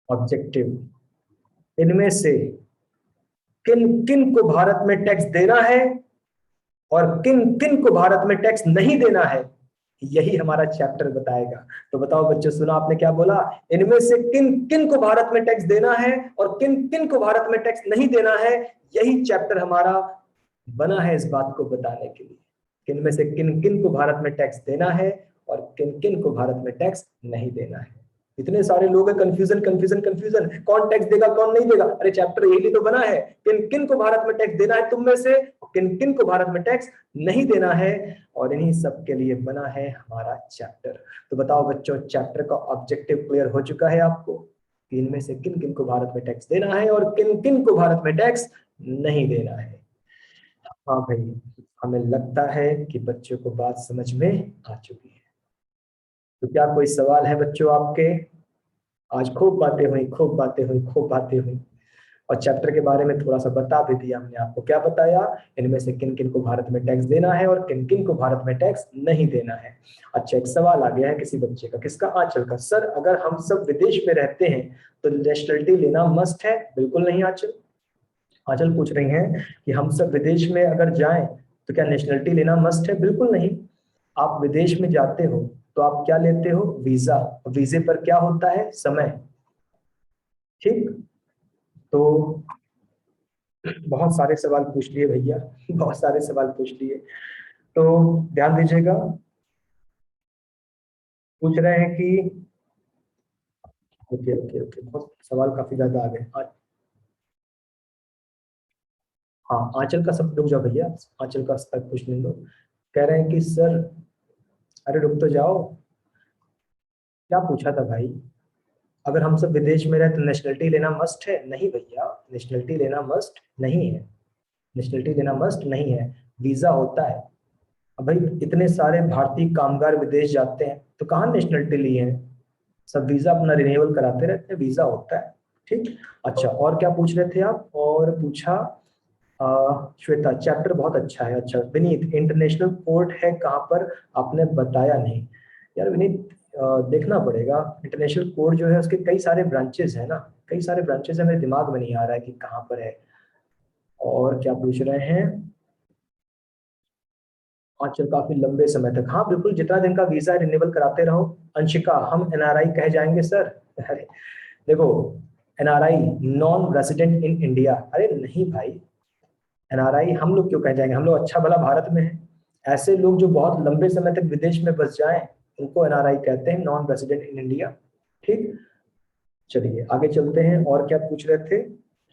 ऑब्जेक्टिव, इनमें से किन किन को भारत में टैक्स देना है और किन किन को भारत में टैक्स नहीं देना है, यही हमारा चैप्टर बताएगा। तो बताओ बच्चों, सुना आपने क्या बोला? इनमें से किन किन को भारत में टैक्स देना है और किन किन को भारत में टैक्स नहीं देना है, यही चैप्टर हमारा बना है इस बात को बताने के लिए, किन में से किन किन को भारत में टैक्स देना है और किन किन को भारत में टैक्स नहीं देना है। इतने सारे लोग हैं, कंफ्यूजन कंफ्यूजन कंफ्यूजन, कौन टैक्स देगा कौन नहीं देगा। अरे चैप्टर यही तो बना है, किन किन को भारत में टैक्स देना है तुम में से, किन किन को भारत में टैक्स नहीं देना है, और इन्हीं सब के लिए बना है हमारा चैप्टर। तो बताओ बच्चों, चैप्टर का ऑब्जेक्टिव क्लियर हो चुका है आपको कि इनमें से किन किन को भारत में टैक्स देना है और किन किन को भारत में टैक्स नहीं देना है? हाँ भाई, हमें लगता है कि बच्चों को बात समझ में आ चुकी है। तो क्या कोई सवाल है बच्चों आपके? आज खूब बातें हुई, खूब बातें हुई, खूब बातें हुई, और चैप्टर के बारे में थोड़ा सा बता भी दिया हमने आपको। क्या बताया? इनमें से किन किन को भारत में टैक्स देना है और किन किन को भारत में टैक्स नहीं देना है। अच्छा, एक सवाल आ गया है किसी बच्चे का, किसका? आंचल का। सर अगर हम सब विदेश में रहते हैं तो नेशनलिटी लेना मस्ट है? बिल्कुल नहीं आंचल। आंचल पूछ रही हैं कि हम सब विदेश में अगर जाएं तो क्या नेशनलिटी लेना मस्ट है? बिल्कुल नहीं। आप विदेश में जाते हो तो आप क्या लेते हो? वीजा। वीजे पर क्या होता है? समय। ठीक। तो बहुत सारे सवाल पूछ लिए भैया, बहुत सारे सवाल पूछ लिए। तो ध्यान दीजिएगा, पूछ रहे हैं कि, ओके ओके ओके, बहुत सवाल काफी ज्यादा आ गए। हाँ आंचल का सब रुक जाओ भैया, आंचल का तक पूछने दो। कह रहे हैं कि सर, अरे रुक तो जाओ, क्या पूछा था भाई? अगर हम सब विदेश में रहे तो नेशनलिटी लेना मस्ट है? नहीं भैया, नेशनलिटी लेना मस्ट नहीं है, नेशनलिटी लेना मस्ट नहीं है, वीजा होता है। अब भाई इतने सारे भारतीय कामगार विदेश जाते हैं तो कहाँ नेशनलिटी ली है, सब वीजा अपना रिन्यूअल कराते रहते हैं, वीजा होता है। ठीक। अच्छा, और क्या पूछ रहे थे आप? और पूछा श्वेता, चैप्टर बहुत अच्छा है। अच्छा विनीत, इंटरनेशनल कोर्ट है कहाँ पर, आपने बताया नहीं। यार विनीत, देखना पड़ेगा। इंटरनेशनल कोर्ट जो है उसके कई सारे ब्रांचेस है ना, कई सारे ब्रांचेस है, मेरे दिमाग में नहीं आ रहा है कि कहाँ पर है। और क्या पूछ रहे हैं? चल काफी लंबे समय तक, हाँ बिल्कुल, जितना दिन का वीजा रिन्यूअल कराते रहो। अंशिका, हम एनआरआई कहे जाएंगे सर? अरे देखो, NRI, non resident in India, अरे नहीं भाई, एनआरआई हम लोग क्यों कह जाएंगे, हम लोग अच्छा भला भारत में हैं। ऐसे लोग जो बहुत लंबे समय तक विदेश में बस जाएं उनको एनआरआई कहते हैं, नॉन रेजिडेंट इन इंडिया। ठीक। चलिए आगे चलते हैं, और क्या पूछ रहे थे?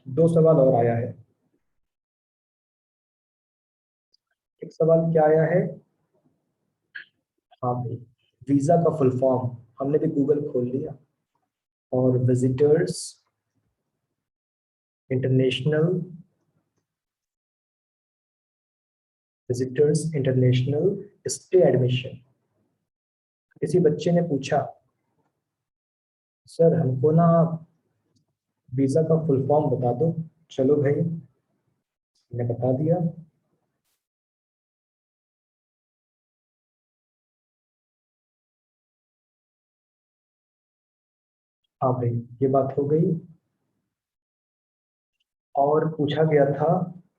दो सवाल और आया है। एक सवाल क्या आया है? हाँ भाई, वीजा का फुल फॉर्म हमने भी गूगल खोल लिया, और visitors international visitors international stay admission. किसी बच्चे ने पूछा सर हमको ना वीजा का फुल फॉर्म बता दो। चलो भाई, मैंने बता दिया। हाँ भाई, ये बात हो गई। और पूछा गया था,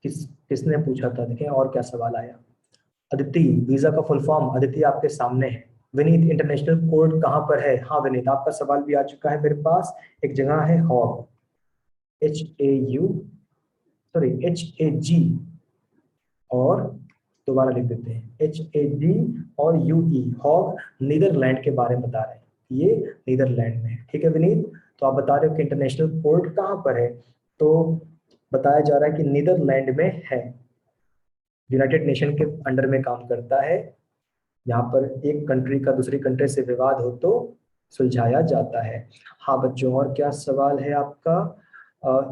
किसने पूछा था, देखें और क्या सवाल आया। अदिति, वीजा का फुल फॉर्म अदिति आपके सामने है। विनीत, इंटरनेशनल कोर्ट कहाँ पर है? हाँ विनीत, आपका सवाल भी आ चुका है मेरे पास। एक जगह है हॉग, HAU, सॉरी HAG, और दोबारा लिख देते हैं HAG और UE, हॉग नीदरलैंड के बारे में बता रहे हैं। ये नीदरलैंड में है। ठीक है विनीत, तो आप बता रहे हो कि इंटरनेशनल कोर्ट कहाँ पर है, तो बताया जा रहा है कि नीदरलैंड में है। यूनाइटेड नेशन के अंडर में काम करता है। यहाँ पर एक कंट्री का दूसरी कंट्री से विवाद हो तो सुलझाया जाता है। हाँ बच्चों, और क्या सवाल है आपका?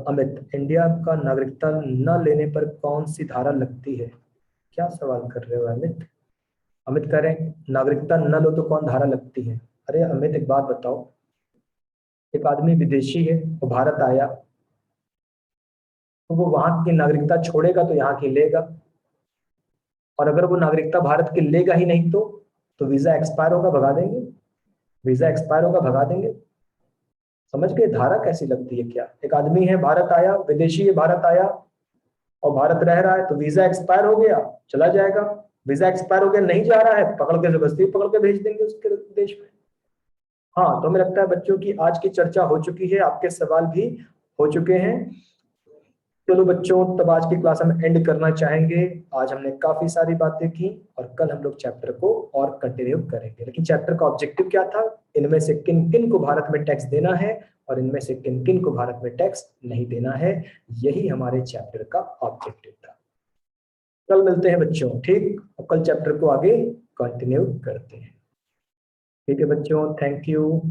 अमित, इंडिया का नागरिकता न लेने पर कौन सी धारा लगती है? क्या सवाल कर रहे हो अमित? अमित कह रहे हैं नागरिकता न लो तो कौन धारा लगती है। अरे अमित, एक बात बताओ, एक आदमी विदेशी है, वो भारत आया, तो वो वहां की नागरिकता छोड़ेगा तो यहाँ की लेगा। और अगर वो नागरिकता भारत की लेगा ही नहीं तो वीजा एक्सपायर होगा, भगा देंगे। वीजा एक्सपायर होगा, भगा देंगे। समझ गए धारा कैसी लगती है? क्या एक आदमी है, भारत आया, विदेशी है, भारत आया और भारत रह रहा है, तो वीजा एक्सपायर हो गया, चला जाएगा। वीजा एक्सपायर हो गया, नहीं जा रहा है, पकड़ के जबरदस्ती पकड़ के भेज देंगे उसके देश में। हाँ, तो हमें लगता है बच्चों की आज की चर्चा हो चुकी है, आपके सवाल भी हो चुके हैं। चलो बच्चों, तब आज की क्लास हम एंड करना चाहेंगे। आज हमने काफी सारी बातें की और कल हम लोग चैप्टर को और कंटिन्यू करेंगे। लेकिन चैप्टर का ऑब्जेक्टिव क्या था? इनमें से किन किन को भारत में टैक्स देना है और इनमें से किन किन को भारत में टैक्स नहीं देना है, यही हमारे चैप्टर का ऑब्जेक्टिव था। कल मिलते हैं बच्चों, ठीक? और कल चैप्टर को आगे कंटिन्यू करते हैं। ठीक है बच्चों, थैंक यू।